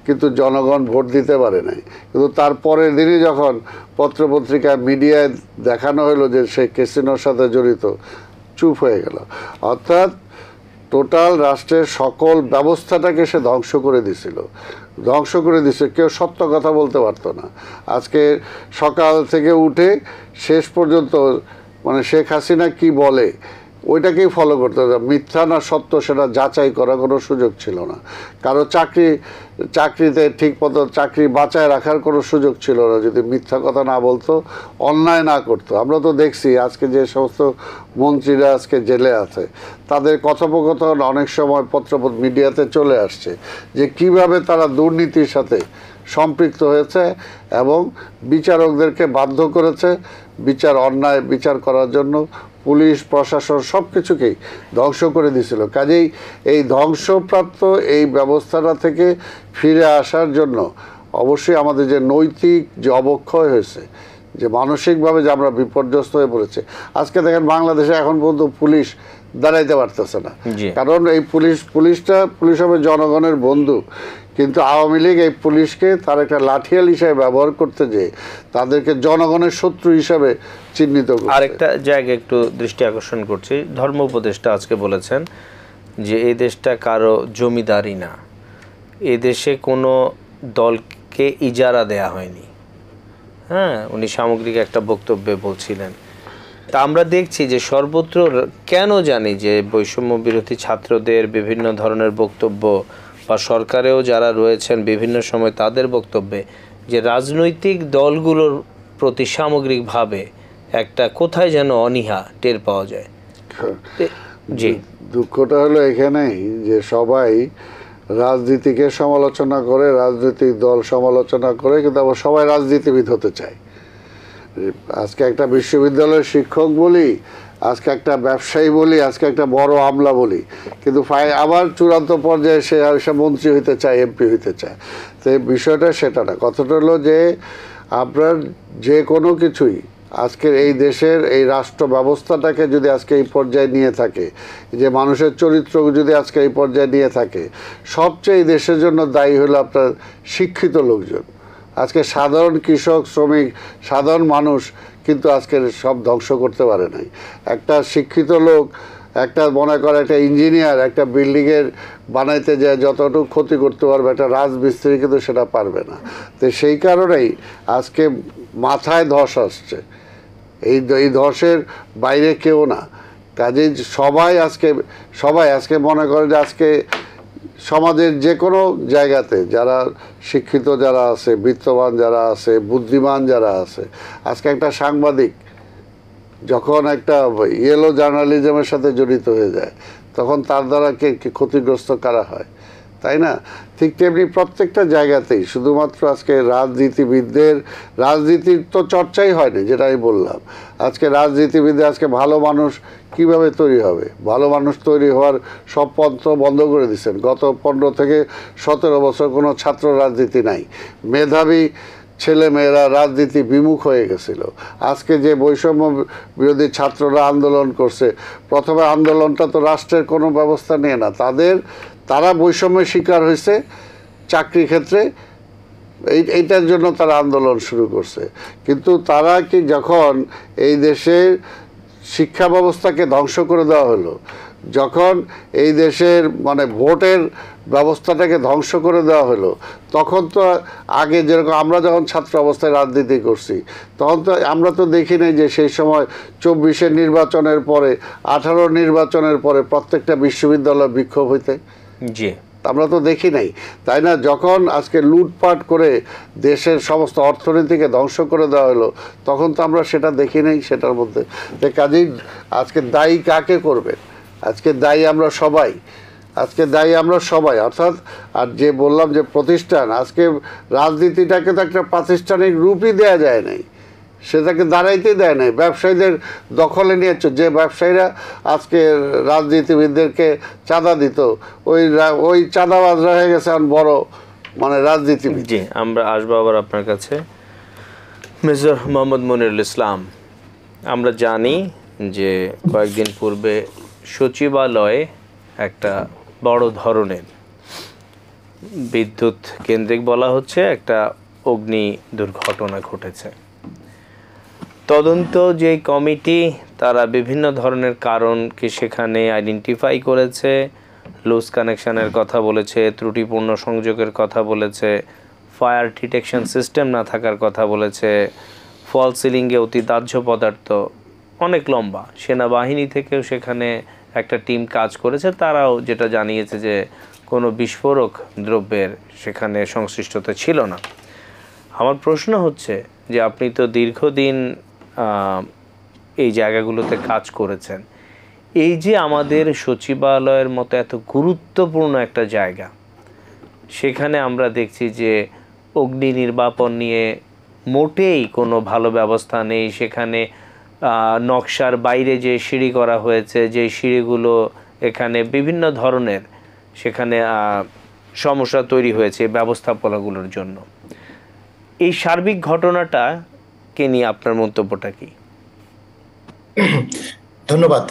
কিন্তু জনগণ ভোট দিতে পারে নাই। কিন্তু তার পরের দিনই যখন পত্রপত্রিকায় মিডিয়ায় দেখানো হলো যে সে ক্যাসিনোর সাথে জড়িত, চুপ হয়ে গেল। অর্থাৎ টোটাল রাষ্ট্রের সকল ব্যবস্থাটাকে সে ধ্বংস করে দিছিল। কেউ সত্য কথা বলতে পারতো না। আজকে সকাল থেকে উঠে শেষ পর্যন্ত শেখ হাসিনা কি বলে ওইটাকেই ফলো করতে হবে, মিথ্যা না সত্য সেটা যাচাই করার কোনো সুযোগ ছিল না। কারো চাকরিতে ঠিক মতো চাকরি বাঁচায় রাখার কোনো সুযোগ ছিল না যদি মিথ্যা কথা না বলতো, অন্যায় না করতো। আমরা তো দেখছি আজকে যে সমস্ত মন্ত্রীরা আজকে জেলে আছে তাদের কথোপকথন অনেক সময় মিডিয়াতে চলে আসছে যে কিভাবে তারা দুর্নীতির সাথে সম্পৃক্ত হয়েছে এবং বিচারকদেরকে বাধ্য করেছে অন্যায় বিচার করার জন্য। পুলিশ প্রশাসন সব কিছুকেই ধ্বংস করে দিয়েছিল। কাজেই এই ধ্বংসপ্রাপ্ত এই ব্যবস্থাটা থেকে ফিরে আসার জন্য অবশ্যই আমাদের যে নৈতিক যে অবক্ষয় হয়েছে, যে মানসিকভাবে যে আমরা বিপর্যস্ত হয়ে পড়েছে। আজকে দেখেন বাংলাদেশে এখন পর্যন্ত পুলিশ দাঁড়াইতে পারতেছে না, কারণ এই পুলিশ হবে জনগণের বন্ধু, কিন্তু আওয়ামী লীগ এই পুলিশকে তার একটা লাঠিয়াল হিসাবে ব্যবহার করতে যেয়ে তাদেরকে জনগণের শত্রু হিসাবে চিহ্নিত করছে। আরেকটা জায়গায় একটু দৃষ্টি আকর্ষণ করছি, ধর্ম উপদেষ্টা আজকে বলেছেন যে এই দেশটা কারো জমিদারি না, এই দেশে কোনো দলকে ইজারা দেয়া হয়নি। হ্যাঁ, উনি সামগ্রিক একটা বক্তব্যে বলছিলেন। তা আমরা দেখছি যে সর্বত্র কেন জানি যে বৈষম্য বিরোধী ছাত্রদের বিভিন্ন ধরনের বক্তব্য বা সরকারেও যারা রয়েছেন বিভিন্ন সময় তাদের বক্তব্যে যে রাজনৈতিক দলগুলোর প্রতি সামগ্রিকভাবে একটা কোথায় যেন অনীহা টের পাওয়া যায়। জি, দুঃখটা হলো এখানেই যে সবাই রাজনীতিকে সমালোচনা করে, রাজনৈতিক দল সমালোচনা করে, কিন্তু আবার সবাই রাজনীতিবিদ হতে চায়। আজকে একটা বিশ্ববিদ্যালয়ের শিক্ষক বলি, আজকে একটা ব্যবসায়ী বলি, আজকে একটা বড় আমলা বলি, কিন্তু আবার চূড়ান্ত পর্যায়ে সে মন্ত্রী হইতে চায়, এমপি হইতে চায়। তো এই বিষয়টা সেটা না, কথাটা হলো যে আপনার যে কোনো কিছুই আজকের এই দেশের এই রাষ্ট্র ব্যবস্থাটাকে যদি আজকে এই পর্যায়ে নিয়ে থাকে, যে মানুষের চরিত্র যদি আজকে এই পর্যায়ে নিয়ে থাকে, সবচেয়ে এই দেশের জন্য দায়ী হলো আপনার শিক্ষিত লোকজন। আজকে সাধারণ কৃষক, শ্রমিক, সাধারণ মানুষ কিন্তু আজকে সব ধ্বংস করতে পারে নাই। একটা শিক্ষিত লোক একটা মনে করে একটা ইঞ্জিনিয়ার একটা বিল্ডিংয়ের বানাইতে যায় যতটুকু ক্ষতি করতে পারবে, একটা রাজমিস্ত্রি কিন্তু সেটা পারবে না। তো সেই কারণেই আজকে মাথায় ধস আসছে, এই ধসের বাইরে কেউ না। কাজেই সবাই আজকে মনে করে যে আজকে সমাজের যে কোনো জায়গাতে যারা শিক্ষিত যারা আছে, বিত্তবান যারা আছে, বুদ্ধিমান যারা আছে, আজকে একটা সাংবাদিক যখন একটা ইয়েলো জার্নালিজমের সাথে জড়িত হয়ে যায় তখন তার দ্বারা কে ক্ষতিগ্রস্ত কারা হয়, তাই না? ঠিক তেমনি প্রত্যেকটা জায়গাতেই শুধুমাত্র আজকে রাজনীতির তো চর্চাই হয়নি, যেটা আমি বললাম। আজকে রাজনীতিবিদদের আজকে ভালো মানুষ কিভাবে তৈরি হবে? ভালো মানুষ তৈরি হওয়ার সব পন্থ বন্ধ করে দিচ্ছেন। গত 15 থেকে 17 বছর কোনো ছাত্র রাজনীতি নাই, মেধাবী ছেলে মেয়েরা রাজনীতি বিমুখ হয়ে গেছিল। আজকে যে বৈষম্য বিরোধী ছাত্ররা আন্দোলন করছে, প্রথমে আন্দোলনটা তো রাষ্ট্রের কোনো ব্যবস্থা নিয়ে না, তারা বৈষম্যের শিকার হয়েছে চাকরি ক্ষেত্রে, এইটার জন্য তারা আন্দোলন শুরু করছে। কিন্তু তারা কি যখন এই দেশের শিক্ষা ব্যবস্থাকে ধ্বংস করে দেওয়া হলো, যখন এই দেশের মানে ভোটের ব্যবস্থাটাকে ধ্বংস করে দেওয়া হলো, তখন তো আগে যেরকম আমরা যখন ছাত্র অবস্থায় রাজনীতি করছি তখন তো আমরা তো দেখি নাই যে সেই সময় 24-এর নির্বাচনের পরে 18 নির্বাচনের পরে প্রত্যেকটা বিশ্ববিদ্যালয় বিক্ষোভ হইতে, জি আমরা তো দেখি নাই, তাই না? যখন আজকে লুটপাট করে দেশের সমস্ত অর্থনীতিকে ধ্বংস করে দেওয়া হলো তখন তো আমরা সেটা দেখি নাই। সেটার মধ্যে কাজেই আজকে দায়ী কাকে করবে? আজকে দায়ী আমরা সবাই অর্থাৎ, আর যে বললাম যে প্রতিষ্ঠান, আজকে রাজনীতিটাকে তো একটা প্রাতিষ্ঠানিক রূপই দেওয়া যায় নাই, সেটাকে দাঁড়াইতে দেয় নাই, ব্যবসায়ীদের দখলে নিয়েছে। যে ব্যবসায়ীরা আজকে রাজনীতিবিদদেরকে চাঁদা দিত, ওই চাঁদাবাজরা হয়ে গেছে এখন বড় মানে রাজনীতিবিদ। জি, আমরা আসবো আবার আপনার কাছে। মেজর মোহাম্মদ মনিরুল ইসলাম, আমরা জানি যে কয়েকদিন পূর্বে সচিবালয়ে একটা বড় ধরনের বিদ্যুৎ কেন্দ্রিক বলা হচ্ছে একটা অগ্নি দুর্ঘটনা ঘটেছে। তদন্ত যে কমিটি তারা বিভিন্ন ধরনের কারণকে সেখানে আইডেন্টিফাই করেছে, লুজ কানেকশানের কথা বলেছে, ত্রুটিপূর্ণ সংযোগের কথা বলেছে, ফায়ার ডিটেকশন সিস্টেম না থাকার কথা বলেছে, ফল সিলিংয়ে অতি দাহ্য পদার্থ, অনেক লম্বা। সেনাবাহিনী থেকেও সেখানে একটা টিম কাজ করেছে, তারাও যেটা জানিয়েছে যে কোনো বিস্ফোরক দ্রব্যের সেখানে সংশ্লিষ্টতা ছিল না। আমার প্রশ্ন হচ্ছে যে আপনি তো দীর্ঘদিন এই জায়গাগুলোতে কাজ করেছেন, এই যে আমাদের সচিবালয়ের মতো এত গুরুত্বপূর্ণ একটা জায়গা, সেখানে আমরা দেখছি যে অগ্নি নির্বাপন নিয়ে মোটেই কোনো ভালো ব্যবস্থা নেই। সেখানে নকশার বাইরে যে সিঁড়ি করা হয়েছে, যে সিঁড়িগুলো এখানে বিভিন্ন ধরনের সেখানে সমস্যা তৈরি হয়েছে ব্যবস্থাপনাগুলোর জন্য। এই সার্বিক ঘটনাটাকে নিয়ে আপনার মন্তব্যটা কি? ধন্যবাদ।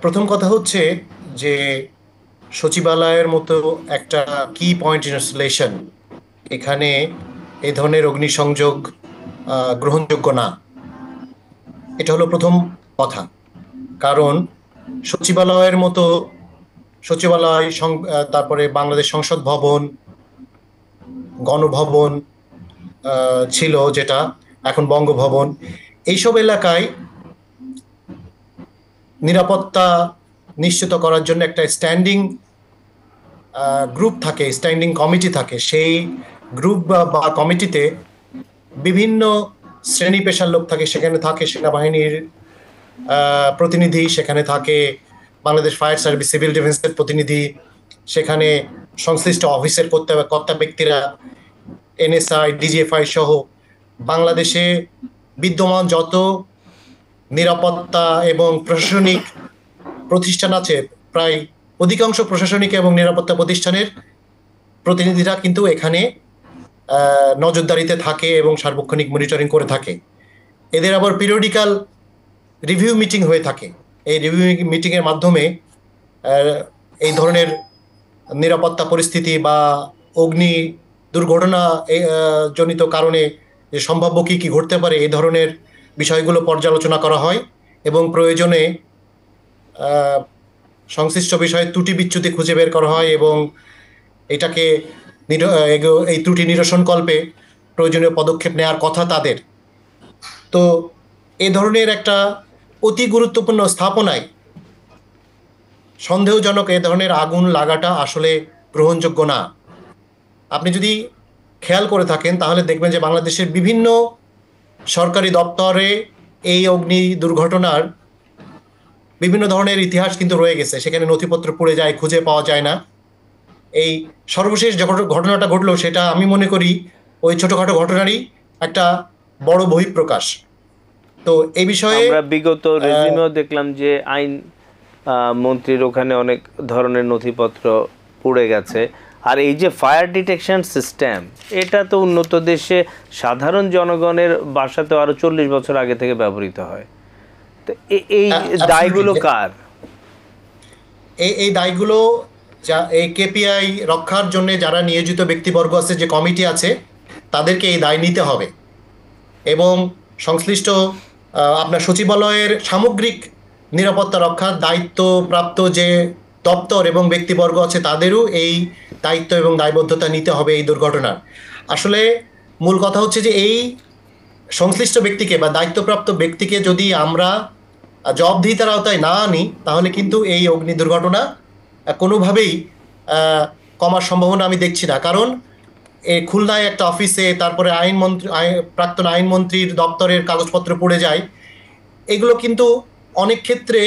প্রথম কথা হচ্ছে যে সচিবালয়ের মতো একটা কি পয়েন্ট ইনস্টলেশন, এখানে এই ধরনের অগ্নিসংযোগ গ্রহণযোগ্য না, এটা হলো প্রথম কথা। কারণ সচিবালয়ের মতো সচিবালয়, তারপরে বাংলাদেশ সংসদ ভবন, গণভবন ছিল যেটা এখন বঙ্গভবন, এইসব এলাকায় নিরাপত্তা নিশ্চিত করার জন্য একটা স্ট্যান্ডিং গ্রুপ থাকে, স্ট্যান্ডিং কমিটি থাকে। সেই গ্রুপ বা কমিটিতে বিভিন্ন শ্রেণী পেশার লোক থাকে। সেখানে থাকে সেনাবাহিনীর প্রতিনিধি, সেখানে থাকে বাংলাদেশ ফায়ার সার্ভিস, সিভিল ডিফেন্সের প্রতিনিধি, সেখানে সংশ্লিষ্ট অফিসের কর্তা ব্যক্তিরা, এনএসআই, ডিজিএফআই সহ বাংলাদেশে বিদ্যমান যত নিরাপত্তা এবং প্রশাসনিক প্রতিষ্ঠান আছে, প্রায় অধিকাংশ প্রশাসনিক এবং নিরাপত্তা প্রতিষ্ঠানের প্রতিনিধিরা কিন্তু এখানে নজরদারিতে থাকে এবং সার্বক্ষণিক মনিটরিং করে থাকে। এদের আবার পিরিয়ডিক্যাল রিভিউ মিটিং হয়ে থাকে। এই রিভিউ মিটিংয়ের মাধ্যমে এই ধরনের নিরাপত্তা পরিস্থিতি বা অগ্নি দুর্ঘটনা জনিত কারণে যে সম্ভাব্য কী ঘটতে পারে, এই ধরনের বিষয়গুলো পর্যালোচনা করা হয় এবং প্রয়োজনে সংশ্লিষ্ট বিষয়ে ত্রুটি বিচ্যুতি খুঁজে বের করা হয় এবং এটাকে এই ত্রুটি নিরসনকল্পে প্রয়োজনীয় পদক্ষেপ নেওয়ার কথা তাদের। তো এ ধরনের একটা অতি গুরুত্বপূর্ণ স্থাপনায় সন্দেহজনক এ ধরনের আগুন লাগাটা আসলে গ্রহণযোগ্য না। আপনি যদি খেয়াল করে থাকেন তাহলে দেখবেন যে বাংলাদেশের বিভিন্ন সরকারি দপ্তরে এই অগ্নি দুর্ঘটনার বিভিন্ন ধরনের ইতিহাস কিন্তু রয়ে গেছে, সেখানে নথিপত্র পুড়ে যায়, খুঁজে পাওয়া যায় না। এই সর্বশেষ যে ঘটনাটা ঘটলো সেটা আমি মনে করি ওই ছোটখাটো ঘটনারই একটা বড় বহিঃপ্রকাশ। তো এই বিষয়ে আমরা বিগত রেজিমেও দেখলাম যে আইন মন্ত্রীর ওখানে অনেক ধরনের নথিপত্র পুড়ে গেছে। আর এই যে ফায়ার ডিটেকশন সিস্টেম, এটা তো উন্নত দেশে সাধারণ জনগণের বাসাতেও আরো 40 বছর আগে থেকে ব্যবহৃত হয়। তো এই দায়গুলো কার? এই দায়গুলো এই কেপিআই রক্ষার জন্য যারা নিয়োজিত ব্যক্তিবর্গ আছে, যে কমিটি আছে, তাদেরকে এই দায় নিতে হবে এবং সংশ্লিষ্ট আপনার সচিবালয়ের সামগ্রিক নিরাপত্তা রক্ষার দায়িত্বপ্রাপ্ত যে দপ্তর এবং ব্যক্তিবর্গ আছে তাদেরও এই দায়িত্ব এবং দায়বদ্ধতা নিতে হবে এই দুর্ঘটনার। আসলে মূল কথা হচ্ছে যে এই সংশ্লিষ্ট ব্যক্তিকে বা দায়িত্বপ্রাপ্ত ব্যক্তিকে যদি আমরা জবাবদিহিতার আওতায় না আনি তাহলে কিন্তু এই অগ্নি দুর্ঘটনা কোনোভাবেই কমার সম্ভাবনা আমি দেখছি না। কারণ খুলনায় একটা অফিসে, তারপরে প্রাক্তন আইনমন্ত্রীর দপ্তরের কাগজপত্র পড়ে যায়, এগুলো কিন্তু অনেক ক্ষেত্রে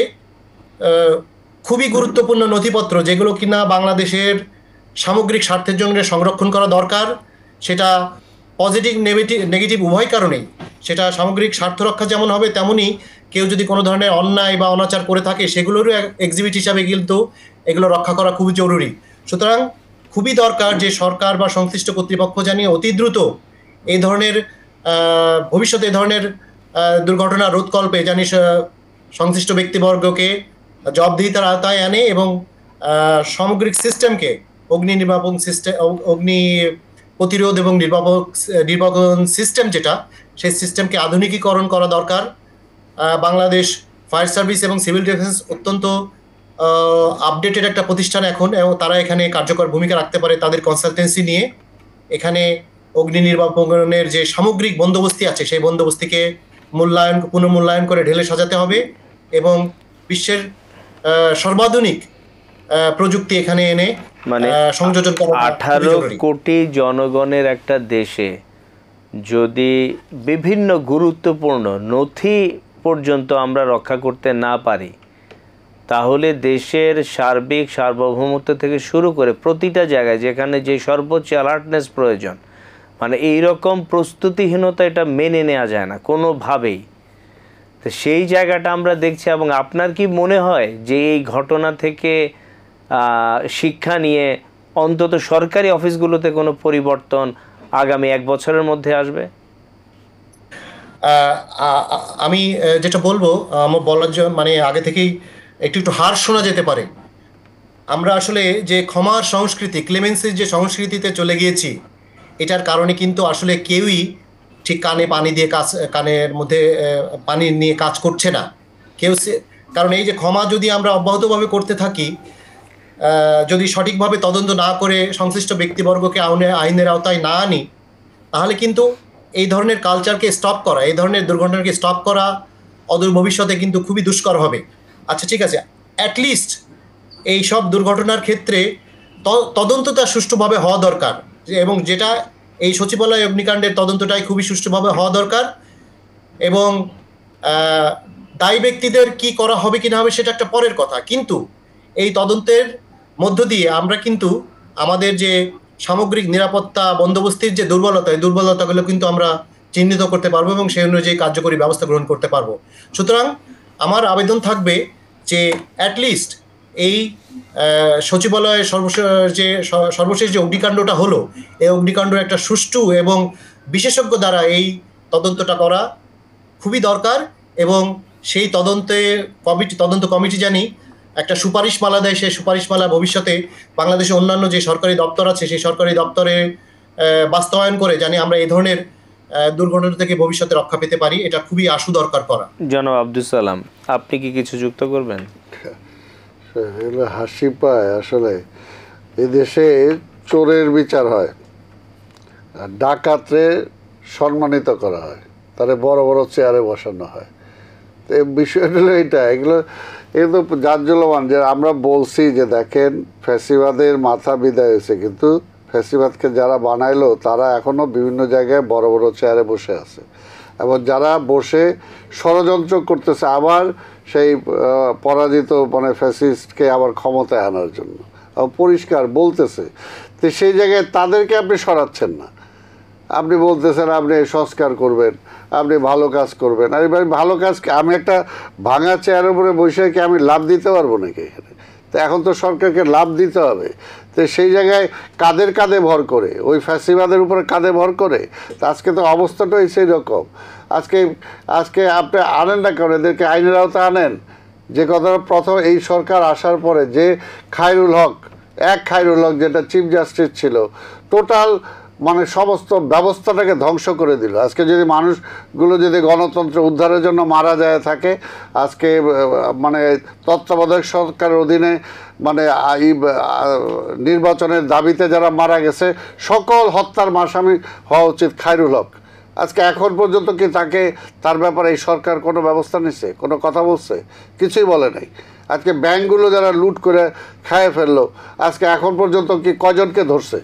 খুবই গুরুত্বপূর্ণ নথিপত্র, যেগুলো কিনা বাংলাদেশের সামগ্রিক স্বার্থের জন্য সংরক্ষণ করা দরকার। সেটা পজিটিভ নেগেটিভ উভয় কারণেই সেটা সামগ্রিক স্বার্থ রক্ষা যেমন হবে, তেমনই কেউ যদি কোনো ধরনের অন্যায় বা অনাচার করে থাকে সেগুলোরও এক্সিবিট হিসাবে কিন্তু এগুলো রক্ষা করা খুবই জরুরি। সুতরাং খুবই দরকার যে সরকার বা সংশ্লিষ্ট কর্তৃপক্ষ জানিয়ে অতি দ্রুত এই ধরনের ভবিষ্যতে এই ধরনের দুর্ঘটনা রোধকল্পে জানি সংশ্লিষ্ট ব্যক্তিবর্গকে জবাবদিহিতার আওতায় আনে এবং সামগ্রিক সিস্টেমকে অগ্নি প্রতিরোধ এবং নির্বাপন সিস্টেম যেটা, সেই সিস্টেমকে আধুনিকীকরণ করা দরকার। বাংলাদেশ ফায়ার সার্ভিস এবং সিভিল ডিফেন্স অত্যন্ত আপডেটেড একটা প্রতিষ্ঠান এখন, এবং তারা এখানে কার্যকর ভূমিকা রাখতে পারে তাদের কনসালটেন্সি নিয়ে। এখানে অগ্নি নির্বাপনের যে সামগ্রিক বন্দোবস্তি আছে সেই বন্দোবস্তিকে পুনর্মূল্যায়ন করে ঢেলে সাজাতে হবে এবং বিশ্বের সর্বাধুনিক প্রযুক্তি এখানে এনে মানে সংযোজন করা। 18 কোটি জনগণের একটা দেশে যদি বিভিন্ন গুরুত্বপূর্ণ নথি পর্যন্ত আমরা রক্ষা করতে না পারি, তাহলে দেশের সার্বিক সার্বভৌমত্ব থেকে শুরু করে প্রতিটা জায়গায় যেখানে যে সর্বোচ্চ অ্যালার্টনেস প্রয়োজন, মানে এইরকম প্রস্তুতিহীনতা এটা মেনে নেওয়া যায় না কোনোভাবেই। তো সেই জায়গাটা আমরা দেখছি। এবং আপনার কি মনে হয় যে এই ঘটনা থেকে শিক্ষা নিয়ে অন্তত সরকারি অফিসগুলোতে কোনো পরিবর্তন আগামী 1 বছরের মধ্যে আসবে? আমি যেটা বলবো, আমার বলার জন্য মানে আগে থেকেই একটু হার শোনা যেতে পারে। আমরা আসলে যে ক্ষমার সংস্কৃতি, ক্লেমেন্সির যে সংস্কৃতিতে চলে গিয়েছি, এটার কারণে কিন্তু আসলে কেউই ঠিক কানের মধ্যে পানি নিয়ে কাজ করছে না কেউ। কারণ এই যে ক্ষমা যদি আমরা অব্যাহতভাবে করতে থাকি, যদি সঠিকভাবে তদন্ত না করে সংশ্লিষ্ট ব্যক্তিবর্গকে আইনের আওতায় না আনি, তাহলে কিন্তু এই ধরনের কালচারকে স্টপ করা, এই ধরনের দুর্ঘটনাকে স্টপ করা অদূর ভবিষ্যতে কিন্তু খুবই দুষ্কর হবে। আচ্ছা ঠিক আছে, অ্যাটলিস্ট এই সব দুর্ঘটনার ক্ষেত্রে তদন্তটা সুষ্ঠুভাবে হওয়া দরকার, এবং যেটা এই সচিবালয় অগ্নিকাণ্ডের তদন্তটাই খুবই সুষ্ঠুভাবে হওয়া দরকার। এবং দায়ী ব্যক্তিদের কি করা হবে কি না হবে সেটা একটা পরের কথা, কিন্তু এই তদন্তের মধ্য দিয়ে আমরা কিন্তু আমাদের যে সামগ্রিক নিরাপত্তা বন্দোবস্তির যে দুর্বলতা, এই দুর্বলতাগুলো কিন্তু আমরা চিহ্নিত করতে পারবো এবং সেই অনুযায়ী কার্যকরী ব্যবস্থা গ্রহণ করতে পারবো। সুতরাং আমার আবেদন থাকবে যে অ্যাটলিস্ট এই সচিবালয়ের সর্বশেষ যে অগ্নিকাণ্ডটা হলো, এই অগ্নিকাণ্ডের একটা সুষ্ঠু এবং বিশেষজ্ঞ দ্বারা এই তদন্তটা করা খুবই দরকার। এবং সেই তদন্ত কমিটি জানি একটা সুপারিশমালা দেয়, সেই সুপারিশমালা ভবিষ্যতে বাংলাদেশে অন্যান্য যে সরকারি দপ্তর আছে সেই সরকারি দপ্তরে বাস্তবায়ন করে জানি আমরা এই ধরনের দুর্ঘটনা থেকে ভবিষ্যতে রক্ষা পেতে পারি। এটা খুবই আশু দরকার করা। জনাব আব্দুল সালাম, আপনি কি কিছু যুক্ত করবেন? এগুলো হাসি পায় আসলে। এদেশে চোরের বিচার হয় আর ডাকাতরে সম্মানিত করা হয়, তারে বড় বড় চেয়ারে বসানো হয়। তো এই বিষয়টা হলো এগুলো জাজ্জলমান যে আমরা বলছি যে দেখেন ফ্যাসিবাদের মাথা বিদায় হয়েছে, কিন্তু ফ্যাসিবাদকে যারা বানাইলো তারা এখনো বিভিন্ন জায়গায় বড় বড় চেয়ারে বসে আছে, এবং যারা বসে ষড়যন্ত্র করতেছে আবার সেই পরাজিত মানে ফ্যাসিস্টকে আবার ক্ষমতায় আনার জন্য, পরিষ্কার বলতেছে। তো সেই জায়গায় তাদেরকে আপনি সরাচ্ছেন না, আপনি বলতেছেন আপনি সংস্কার করবেন, আপনি ভালো কাজ করবেন। আর এবার ভালো কাজ আমি একটা ভাঙা চেয়ারের উপরে বসে কি আমি লাভ দিতে পারবো নাকি এখানে? তো এখন তো সরকারকে লাভ দিতে হবে। তো সেই জায়গায় কাঁধে কাঁধে ভর করে ওই ফ্যাসিবাদের উপরে কাঁধে ভর করে, তো আজকে তো অবস্থাটাই সেই রকম। আজকে আপনি আনেন না কেন এদেরকে আইনের আওতায় আনেন। যে কথাটা প্রথম এই সরকার আসার পরে যে খায়রুল হক যেটা চিফ জাস্টিস ছিল, টোটাল মানে সমস্ত ব্যবস্থাটাকে ধ্বংস করে দিল। আজকে যদি মানুষগুলো যদি গণতন্ত্র উদ্ধারের জন্য মারা যায় থাকে, আজকে মানে তত্ত্বাবধায়ক সরকারের অধীনে মানে নির্বাচনের দাবিতে যারা মারা গেছে সকল হত্যার আসামি হওয়া উচিত খায়রুল হক। আজকে এখন পর্যন্ত কি তার ব্যাপারে এই সরকার কোনো ব্যবস্থা নিচ্ছে, কোনো কথা বলছে? কিছুই বলে নাই। আজকে ব্যাংকগুলো যারা লুট করে খায় ফেললো, আজকে এখন পর্যন্ত কি কজনকে ধরছে,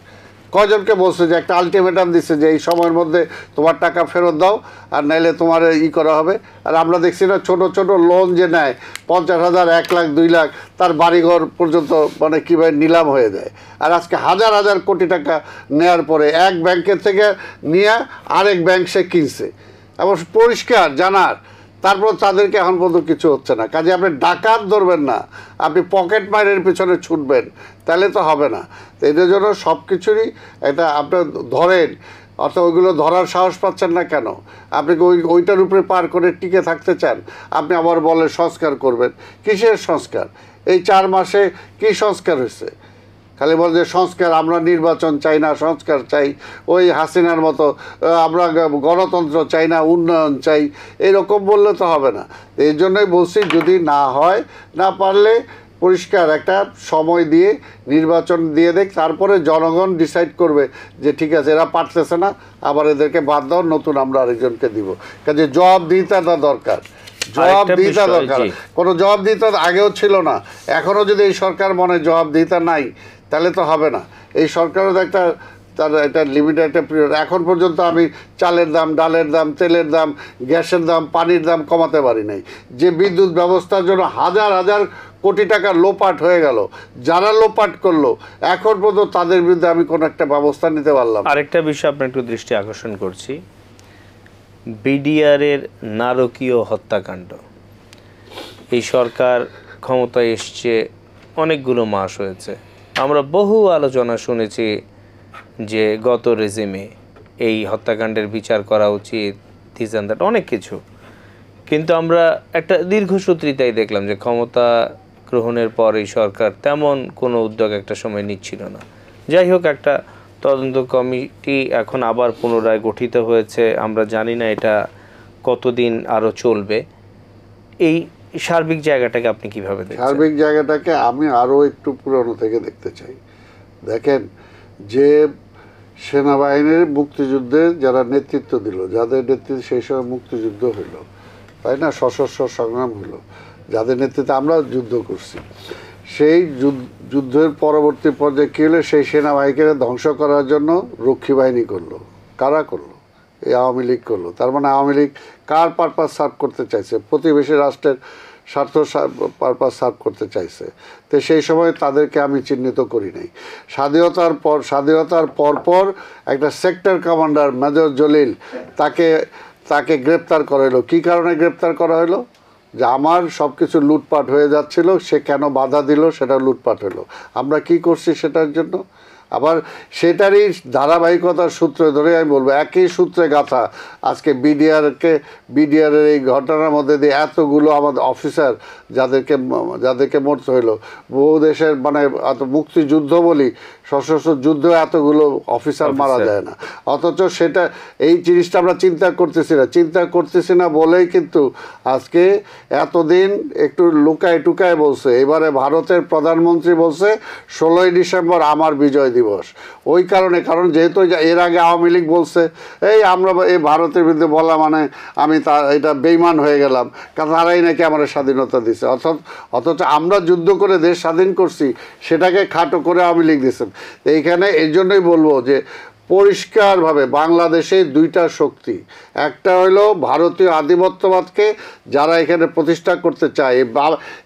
কজনকে বলছে যে একটা আলটিমেটাম দিচ্ছে যে এই সময়ের মধ্যে তোমার টাকা ফেরত দাও আর নাইলে তোমার করা হবে। আর আমরা দেখছি না ছোট ছোট লোন যে নেয় 50,000, 1 লাখ, 2 লাখ, তার বাড়িঘর পর্যন্ত মানে কীভাবে নিলাম হয়ে যায়। আর আজকে হাজার হাজার কোটি টাকা নেয়ার পরে এক ব্যাংকের থেকে নিয়ে আরেক ব্যাংক সে কিনছে, এবং পরিষ্কার জানার, তারপর তাদেরকে এখন পর্যন্ত কিছু হচ্ছে না। কাজে আপনি ডাকাত ধরবেন না, আপনি পকেট মারের পিছনে ছুটবেন, তাহলে তো হবে না। তো এটার জন্য সব কিছুরই এটা আপনি ধরেন, অর্থাৎ ওইগুলো ধরার সাহস পাচ্ছেন না কেন? আপনি ওইটার উপরে পার করে টিকে থাকতে চান, আপনি আবার বলেন সংস্কার করবেন। কিসের সংস্কার? এই 4 মাসে কি সংস্কার হয়েছে? খালি বল যে সংস্কার, আমরা নির্বাচন চাই না, সংস্কার চাই, ওই হাসিনার মতো আমরা গণতন্ত্র চাই না, উন্নয়ন চাই, এরকম বললে তো হবে না। এই জন্যই বলছি যদি না হয়, না পারলে পরিষ্কার একটা সময় দিয়ে নির্বাচন দিয়ে দেখ, তারপরে জনগণ ডিসাইড করবে যে ঠিক আছে এরা পারতেছে না, আবার এদেরকে বাদ দাও, নতুন আমরা আরেকজনকে দিব। কাজে জবাবদিহিতাটা দরকার, জবাবদিহিতা দরকার। কোনো জবাবদিহিতা আগেও ছিল না, এখনও যদি এই সরকার মনে জবাবদিহিতা নাই তাহলে তো হবে না। এই সরকারের তার একটা লিমিটেড একটা পিরিয়ড, এখন পর্যন্ত আমি চালের দাম, ডালের দাম, তেলের দাম, গ্যাসের দাম, পানির দাম কমাতে পারি নাই। যে বিদ্যুৎ ব্যবস্থার জন্য হাজার হাজার কোটি টাকা লোপাট হয়ে গেল, যারা লোপাট করলো এখন পর্যন্ত তাদের বিরুদ্ধে আমি কোনো একটা ব্যবস্থা নিতে পারলাম। আরেকটা বিষয় আপনার একটু দৃষ্টি আকর্ষণ করছি, বিডিআরের নারকীয় হত্যাকাণ্ড। এই সরকার ক্ষমতায় এসছে অনেকগুলো মাস হয়েছে, আমরা বহু আলোচনা শুনেছি যে গত রেজিমে এই হত্যাকাণ্ডের বিচার করা উচিত, দিস অ্যান্ড দ্যাট, অনেক কিছু। কিন্তু আমরা একটা দীর্ঘসূত্রিতাই দেখলাম যে ক্ষমতা গ্রহণের পর এই সরকার তেমন কোনো উদ্যোগ একটা সময় নিচ্ছিল না। যাই হোক, একটা তদন্ত কমিটি এখন আবার পুনরায় গঠিত হয়েছে, আমরা জানি না এটা কতদিন আরও চলবে। এই সার্বিক জায়গাটাকে আপনি কিভাবে দেখেন? সার্বিক জায়গাটাকে আমি আরও একটু পুরনো থেকে দেখতে চাই। দেখেন, যে সেনাবাহিনীর মুক্তিযুদ্ধে যারা নেতৃত্ব দিল, যাদের নেতৃত্বে সেই সময় মুক্তিযুদ্ধ হইল, তাই না, সশস্ত্র সংগ্রাম হলো, যাদের নেতৃত্বে আমরা যুদ্ধ করছি, সেই যুদ্ধের পরবর্তী পর্যায়ে কী হলো, সেই সেনাবাহিনীকে ধ্বংস করার জন্য রক্ষী বাহিনী করলো। কারা করলো? এই আওয়ামী লীগ করলো। তার মানে আওয়ামী লীগ কার পারপাস সার্ভ করতে চাইছে? প্রতিবেশী রাষ্ট্রের স্বার্থ পারপাস সার্ভ করতে চাইছে। তো সেই সময় তাদেরকে আমি চিহ্নিত করি নাই। স্বাধীনতার পর একটা সেক্টর কমান্ডার মেজর জলিল, তাকে গ্রেপ্তার করা হলো। কী কারণে গ্রেপ্তার করা হলো? যে আমার সব কিছু লুটপাট হয়ে যাচ্ছিল, সে কেন বাধা দিল, সেটা লুটপাট হলো। আমরা কি করছি সেটার জন্য? আবার সেটারই ধারাবাহিকতার সূত্রে ধরে আমি বলবো, একই সূত্রে গাথা আজকে বিডিআরের এই ঘটনার মধ্যে দিয়ে এতগুলো আমাদের অফিসার যাদেরকে যাদেরকে মরতে হইলো। বহু দেশের মানে মুক্তিযুদ্ধ বলি, সশস্ত্র যুদ্ধ এতগুলো অফিসার মারা যায় না, অথচ সেটা এই জিনিসটা আমরা চিন্তা করতেছি না বলেই কিন্তু আজকে এতদিন একটু লুকায় টুকায় বলছে। এবারে ভারতের প্রধানমন্ত্রী বলছে 16ই ডিসেম্বর আমার বিজয় দিবস। ওই কারণে, কারণ যেহেতু এর আগে আওয়ামী লীগ বলছে এই আমরা এই ভারতের বিরুদ্ধে বলা মানে আমি এটা বেইমান হয়ে গেলাম, তারাই নাকি আমার স্বাধীনতা দিছে। অথচ আমরা যুদ্ধ করে দেশ স্বাধীন করছি, সেটাকে খাটো করে আওয়ামী লীগ দিয়েছেন। এইখানে এই জন্যই বলবো যে পরিষ্কারভাবে বাংলাদেশে দুইটা শক্তি, একটা হলো ভারতীয় আধিপত্যবাদকে যারা এখানে প্রতিষ্ঠা করতে চায়,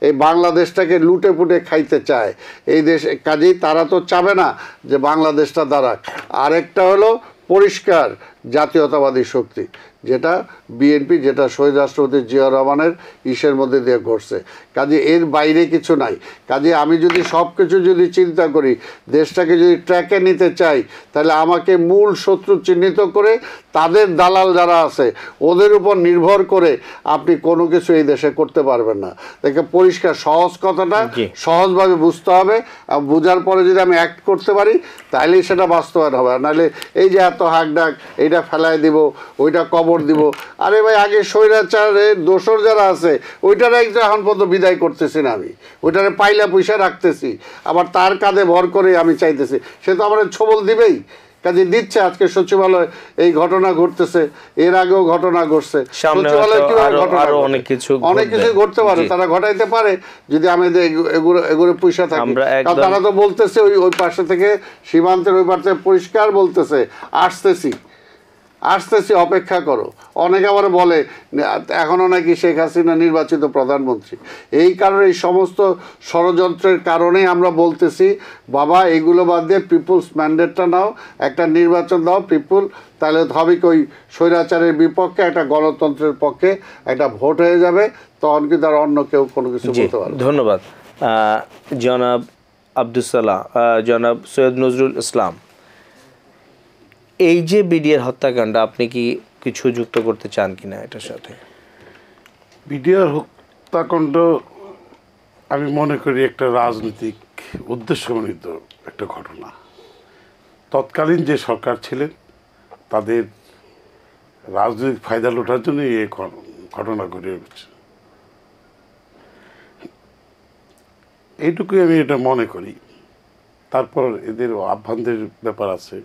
এই বাংলাদেশটাকে লুটে পুটে খাইতে চায় এই দেশ, কাজেই তারা তো চাবে না যে বাংলাদেশটা দাঁড়াক। আরেকটা হলো পরিষ্কার জাতীয়তাবাদী শক্তি, যেটা বিএনপি, যেটা শহীদ রাষ্ট্রপতি জিয়া রহমানের ইসের মধ্যে দিয়ে ঘটছে। কাজে এর বাইরে কিছু নাই। কাজে আমি যদি সব কিছু যদি চিন্তা করি, দেশটাকে যদি ট্র্যাকে নিতে চাই, তাহলে আমাকে মূল শত্রু চিহ্নিত করে তাদের দালাল যারা আছে ওদের উপর নির্ভর করে আপনি কোনো কিছু এই দেশে করতে পারবেন না। দেখে পরিষ্কার সহজ কথাটা সহজভাবে বুঝতে হবে, বোঝার পরে যদি আমি অ্যাক্ট করতে পারি তাহলেই সেটা বাস্তবায়ন হবে। নাহলে এই যে এত হাক ডাক, এইটা ফেলায় দিব, ওইটা কবর দিব, আরে ভাই আগে স্বৈরাচারের দোসর যারা আছে ওইটারা একটু এখন পর্যন্ত বিদায় করতেছি না, আমি ওইটারে পাইলা পয়সা রাখতেছি, আবার তার কাঁধে ভর করে আমি চাইতেছি, সে তো আমার ছবল দিবেই। কাজে দিচ্ছে। আজকে সচিবালয় এই ঘটনা ঘটতেছে, এর আগেও ঘটনা ঘটছে, সচিবালয় কিভাবে ঘটনা অনেক কিছু ঘটতে পারে, তারা ঘটাইতে পারে যদি আমাদের এগুলো পয়সা থাকে। তারা তো বলতেছে ওই পাশে থেকে সীমান্তের ওই পাশে পরিষ্কার বলতেছে আসতেছি অপেক্ষা করো। অনেকে আবার বলে এখনও নাকি শেখ হাসিনা নির্বাচিত প্রধানমন্ত্রী। এই কারণে এই সমস্ত ষড়যন্ত্রের কারণেই আমরা বলতেছি বাবা এগুলো বাদ দিয়ে পিপুলস ম্যান্ডেটটা নাও, একটা নির্বাচন দাও পিপুল, তাহলে হবে কি ওই স্বৈরাচারের বিপক্ষে একটা গণতন্ত্রের পক্ষে একটা ভোট হয়ে যাবে, তখন কিন্তু আর অন্য কেউ কোনো কিছু বলতে পারবে। ধন্যবাদ জনাব আব্দুস সালাম, জনাব সৈয়দ নজরুল ইসলাম। এই যে বিডিআর হত্যাকাণ্ড, আপনি কি কিছু যুক্ত করতে চান কিনা এটার সাথে? বিডিআর হত্যাকাণ্ড আমি মনে করি একটা রাজনৈতিক উদ্দেশ্যমণ্ডিত একটা ঘটনা। তৎকালীন যে সরকার ছিলেন তাদের রাজনৈতিক ফায়দা লোটার জন্য এই ঘটনা ঘটে উঠছে, এইটুকুই আমি এটা মনে করি। তারপর এদের আভ্যন্তরীণ ব্যাপার আছে।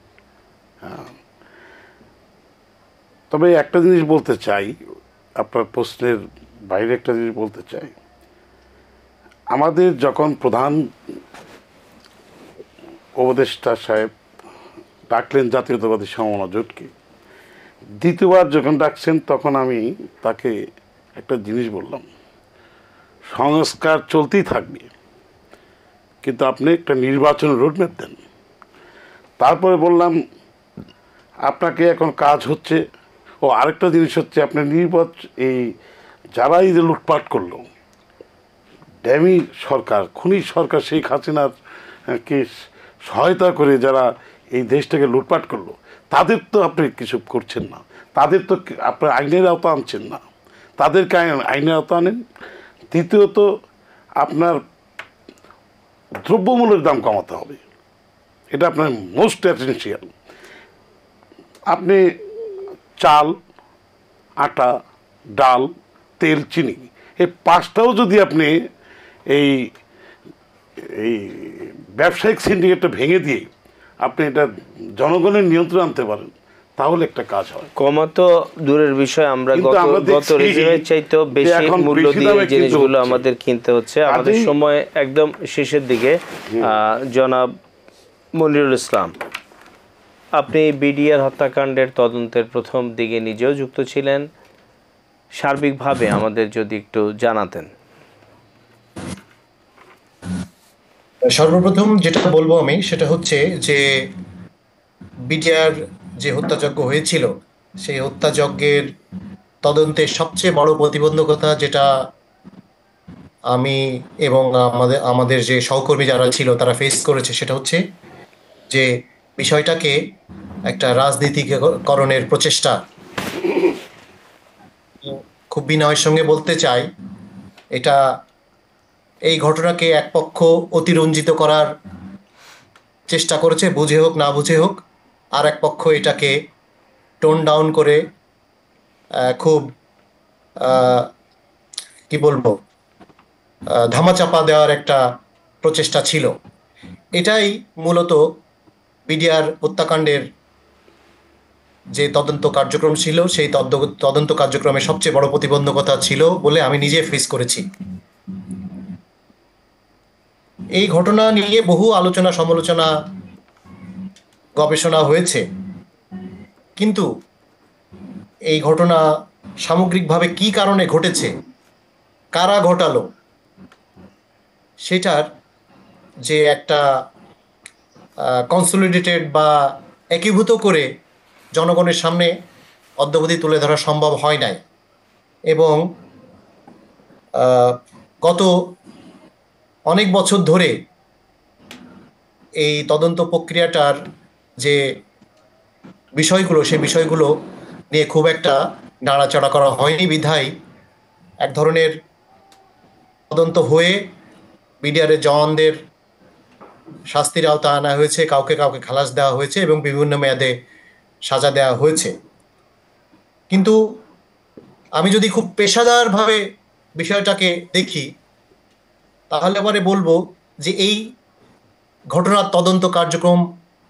তবে একটা জিনিস বলতে চাই, আপনার প্রশ্নের বাইরে একটা জিনিস বলতে চাই। আমাদের যখন প্রধান উপদেষ্টা সাহেব ডাকলেন জাতীয়তাবাদী সমমনা জোটকে, দ্বিতীয়বার যখন ডাকছেন তখন আমি তাকে একটা জিনিস বললাম, সংস্কার চলতেই থাকবে কিন্তু আপনি একটা নির্বাচনের রোডম্যাপ দেন। তারপরে বললাম আপনাকে এখন কাজ হচ্ছে, ও আরেকটা জিনিস হচ্ছে আপনার এই যারা এই যে লুটপাট করলো, ড্যামি সরকার, খুনি সরকার, শেখ হাসিনার কে সহায়তা করে যারা এই দেশটাকে লুটপাট করলো, তাদের তো আপনি কিছু করছেন না, তাদের তো আপনার আইনের আওতা আনছেন না, তাদেরকে আইনের আওতা আনেন। দ্বিতীয়ত আপনার দ্রব্যমূল্যের দাম কমাতে হবে, এটা আপনার মোস্ট এসেনশিয়াল। আপনি চাল, আটা, ডাল, তেল, চিনি, এই পাঁচটাও যদি আপনি এই এই ব্যবসায়িক সিন্ডিকেটটা ভেঙে দিয়ে আপনি এটা জনগণের নিয়ন্ত্রণ আনতে পারেন, তাহলে একটা কাজ হয়। কমা তো দূরের বিষয়, আমরা গত রেজিমের চাইতেও বেশি মূল্য দিয়ে এই জিনিসগুলো আমাদের কিনতে হচ্ছে। আমাদের সময় একদম শেষের দিকে। জনাব মনিরুল ইসলাম, আপনি বিডিআর হত্যাকাণ্ডের তদন্তের প্রথম দিকে নিজেও যুক্ত ছিলেন, সার্বিকভাবে আমাদের যদি একটু জানাতেন। সর্বপ্রথম যেটা বলবো আমি সেটা হচ্ছে যে বিডিআর যে হত্যাযজ্ঞ হয়েছিল সেই হত্যাযজ্ঞের তদন্তের সবচেয়ে বড় প্রতিবন্ধকতা যেটা আমি এবং আমাদের যে সহকর্মী যারা ছিল তারা ফেস করেছে, সেটা হচ্ছে যে বিষয়টাকে একটা রাজনীতিকরণের প্রচেষ্টা। খুব বিনয়ের সঙ্গে বলতে চাই, এটা এই ঘটনাকে এক পক্ষ অতিরঞ্জিত করার চেষ্টা করেছে, বুঝে হোক না বুঝে হোক, আর এক পক্ষ এটাকে টোন ডাউন করে খুব কি বলবো ধামাচাপা দেওয়ার একটা প্রচেষ্টা ছিল। এটাই মূলত বিডিআর হত্যাকাণ্ডের যে তদন্ত কার্যক্রম ছিল সেই তদন্ত কার্যক্রমে সবচেয়ে বড় প্রতিবন্ধকতা ছিল বলে আমি নিজে ফেস করেছি। এই ঘটনা নিয়ে বহু আলোচনা সমালোচনা গবেষণা হয়েছে, কিন্তু এই ঘটনা সামগ্রিকভাবে কি কারণে ঘটেছে, কারা ঘটালো, সেটার যে একটা কনসলিডেটেড বা একীভূত করে জনগণের সামনে অদ্যাবধি তুলে ধরা সম্ভব হয় নাই। এবং গত অনেক বছর ধরে এই তদন্ত প্রক্রিয়াটার যে বিষয়গুলো, সেই বিষয়গুলো নিয়ে খুব একটা নাড়াচাড়া করা হয়নি বিধায় এক ধরনের তদন্ত হয়ে বিডিআরের জওয়ানদের শাস্তির আওতা আনা হয়েছে, কাউকে কাউকে খালাস দেওয়া হয়েছে এবং বিভিন্ন মেয়াদে সাজা দেওয়া হয়েছে। কিন্তু আমি যদি খুব পেশাদারভাবে বিষয়টাকে দেখি তাহলে পরে বলবো যে এই ঘটনার তদন্ত কার্যক্রম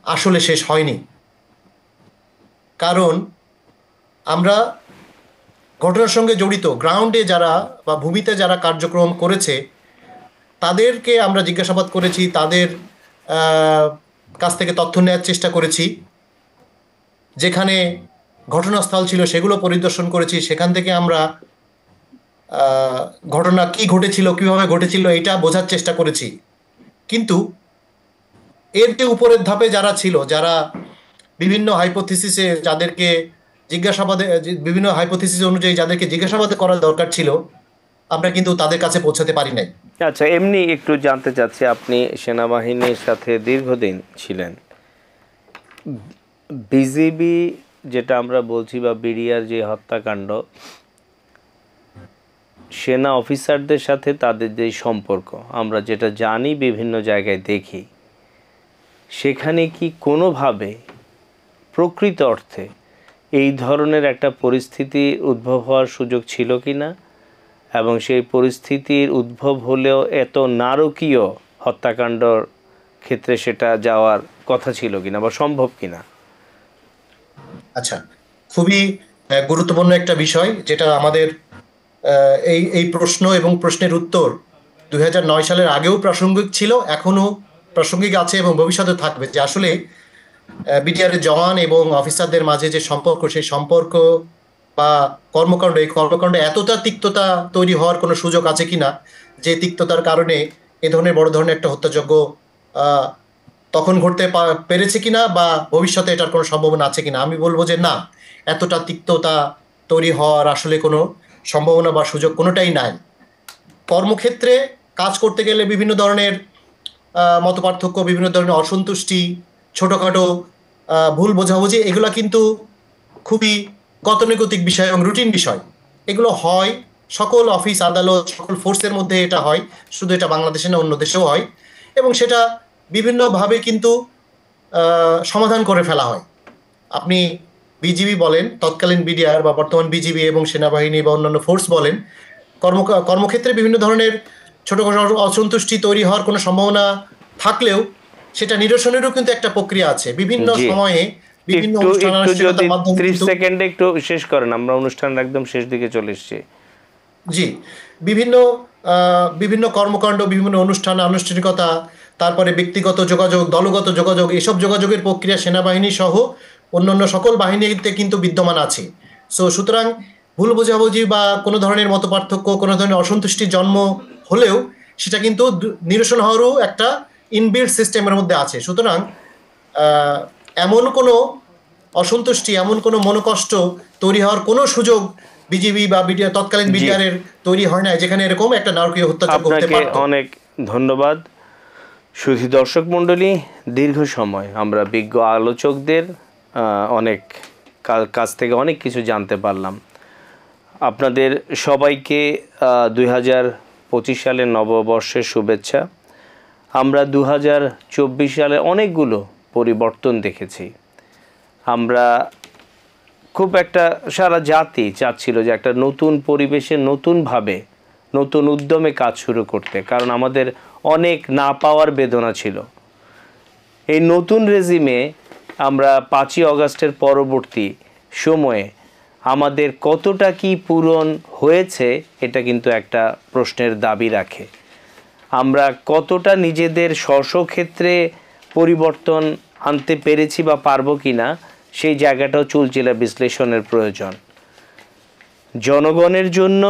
আসলে শেষ হয়নি। কারণ আমরা ঘটনার সঙ্গে জড়িত গ্রাউন্ডে যারা বা ভূমিতে যারা কার্যক্রম করেছে তাদেরকে আমরা জিজ্ঞাসাবাদ করেছি, তাদের কাছ থেকে তথ্য নেওয়ার চেষ্টা করেছি, যেখানে ঘটনাস্থল ছিল সেগুলো পরিদর্শন করেছি, সেখান থেকে আমরা ঘটনা কি ঘটেছিল, কিভাবে ঘটেছিল এটা বোঝার চেষ্টা করেছি। কিন্তু এর যে উপরের ধাপে যারা ছিল, যারা বিভিন্ন হাইপোথিসিসে যাদেরকে জিজ্ঞাসাবাদে, বিভিন্ন হাইপোথিসিস অনুযায়ী যাদেরকে জিজ্ঞাসাবাদ করা দরকার ছিল, আমরা কিন্তু তাদের কাছে পৌঁছাতে পারি নাই। আচ্ছা, এমনি একটু জানতে চাচ্ছি, আপনি সেনাবাহিনীর সাথে দীর্ঘদিন ছিলেন, বিজিবি যেটা আমরা বলছি বা বিডিআর যে হত্যাকাণ্ড, সেনা অফিসারদের সাথে তাদের যে সম্পর্ক আমরা যেটা জানি, বিভিন্ন জায়গায় দেখি, সেখানে কি কোনোভাবে প্রকৃত অর্থে এই ধরনের একটা পরিস্থিতির উদ্ভব হওয়ার সুযোগ ছিল কি না, এবং সেই পরিস্থিতির উদ্ভব হলেও এত নারকীয় হত্যাকাণ্ডর ক্ষেত্রে সেটা যাওয়ার কথা ছিল কিনা বা সম্ভব কিনা? আচ্ছা, খুবই গুরুত্বপূর্ণ একটা বিষয়, যেটা আমাদের এই প্রশ্ন এবং প্রশ্নের উত্তর 2009 সালের আগেও প্রাসঙ্গিক ছিল, এখনো প্রাসঙ্গিক আছে এবং ভবিষ্যতে থাকবে। যে আসলে বিটিআরের জওয়ান এবং অফিসারদের মাঝে যে সম্পর্ক, সেই সম্পর্ক বা কর্মকাণ্ড, এই কর্মকাণ্ড এতটা তিক্ততা তৈরি হওয়ার কোনো সুযোগ আছে কিনা, যে তিক্ততার কারণে এ ধরনের বড় ধরনের একটা হত্যাযজ্ঞ তখন ঘটতে পেরেছে কিনা বা ভবিষ্যতে এটার কোনো সম্ভাবনা আছে কিনা। আমি বলবো যে না, এতটা তিক্ততা তৈরি হওয়ার আসলে কোনো সম্ভাবনা বা সুযোগ কোনোটাই নাই। কর্মক্ষেত্রে কাজ করতে গেলে বিভিন্ন ধরনের মতপার্থক্য, বিভিন্ন ধরনের অসন্তুষ্টি, ছোটোখাটো ভুল বোঝাবুঝি, এগুলো কিন্তু খুবই গতানুগতিক বিষয় এবং রুটিন বিষয়। এগুলো হয় সকল অফিস আদালত, সকল ফোর্সের মধ্যে এটা হয়, শুধু এটা বাংলাদেশে না, অন্য দেশেও হয়, এবং সেটা বিভিন্নভাবে কিন্তু সমাধান করে ফেলা হয়। আপনি বিজিবি বলেন, তৎকালীন বিডিআর বা বর্তমান বিজিবি, এবং সেনাবাহিনী বা অন্যান্য ফোর্স বলেন, কর্মক্ষেত্রে বিভিন্ন ধরনের ছোটখাটো অসন্তুষ্টি তৈরি হওয়ার কোনো সম্ভাবনা থাকলেও সেটা নিরসনেরও কিন্তু একটা প্রক্রিয়া আছে। বিভিন্ন সময়ে বিভিন্ন অনুষ্ঠানের মাধ্যমে 30 সেকেন্ডে একটু শেষ করেন, আমরা অনুষ্ঠান একদম শেষ দিকে চলে এসেছি। জি, বিভিন্ন কর্মকাণ্ড, বিভিন্ন অনুষ্ঠান, আনুষ্ঠানিকতা, তারপরে ব্যক্তিগত যোগাযোগ, দলগত যোগাযোগ, এসব যোগাযোগের প্রক্রিয়া সেনাবাহিনী সহ অন্যান্য সকল বাহিনীতে কিন্তু বিদ্যমান আছে। সুতরাং ভুল বোঝাবুঝি বা কোনো ধরনের মতপার্থক্য, কোনো ধরনের অসন্তুষ্টির জন্ম হলেও সেটা কিন্তু নিরসন হওয়ারও একটা ইনবিল্ট সিস্টেমের মধ্যে আছে। সুতরাং এমন কোনো অসন্তুষ্টি, এমন কোনো মনোকষ্ট তৈরি হওয়ার কোনো সুযোগ বিজিবি বা তৎকালীন বিডিআরের তৈরি হয় না যেখানে এরকম একটা নারকীয় হত্যাযজ্ঞ হতে পারত। অনেক ধন্যবাদ। সুধী দর্শক মণ্ডলী, দীর্ঘ সময় আমরা বিজ্ঞ আলোচকদের অনেক কাছ থেকে অনেক কিছু জানতে পারলাম। আপনাদের সবাইকে 2025 সালের নববর্ষের শুভেচ্ছা। আমরা 2024 সালে অনেকগুলো পরিবর্তন দেখেছি। আমরা খুব একটা সারা জাতি চাচ্ছিল যে একটা নতুন পরিবেশে নতুনভাবে নতুন উদ্যমে কাজ শুরু করতে, কারণ আমাদের অনেক না পাওয়ার বেদনা ছিল। এই নতুন রেজিমে আমরা 5ই অগাস্টের পরবর্তী সময়ে আমাদের কতটা কি পূরণ হয়েছে এটা কিন্তু একটা প্রশ্নের দাবি রাখে। আমরা কতটা নিজেদের স্বক্ষেত্রে পরিবর্তন আনতে পেরেছি বা পারবো কি না সেই জায়গাটাও চুলচেরা বিশ্লেষণের প্রয়োজন। জনগণের জন্য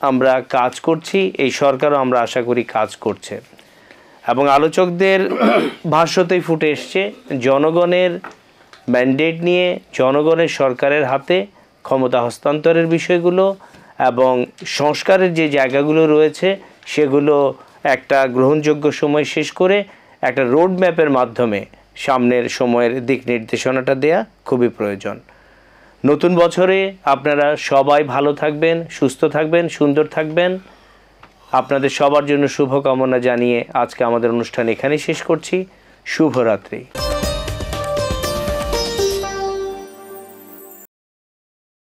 আমরা কাজ করছি, এই সরকারও আমরা আশা করি কাজ করছে, এবং আলোচকদের ভাষ্যতেই ফুটে এসছে জনগণের ম্যান্ডেট নিয়ে জনগণের সরকারের হাতে ক্ষমতা হস্তান্তরের বিষয়গুলো এবং সংস্কারের যে জায়গাগুলো রয়েছে সেগুলো একটা গ্রহণযোগ্য সময় শেষ করে একটা রোড ম্যাপের মাধ্যমে সামনের সময়ের দিক নির্দেশনাটা দেয়া খুবই প্রয়োজন। নতুন বছরে আপনারা সবাই ভালো থাকবেন, সুস্থ থাকবেন, সুন্দর থাকবেন। আপনাদের সবার জন্য শুভকামনা জানিয়ে আজকে আমাদের অনুষ্ঠান এখানেই শেষ করছি। শুভরাত্রি।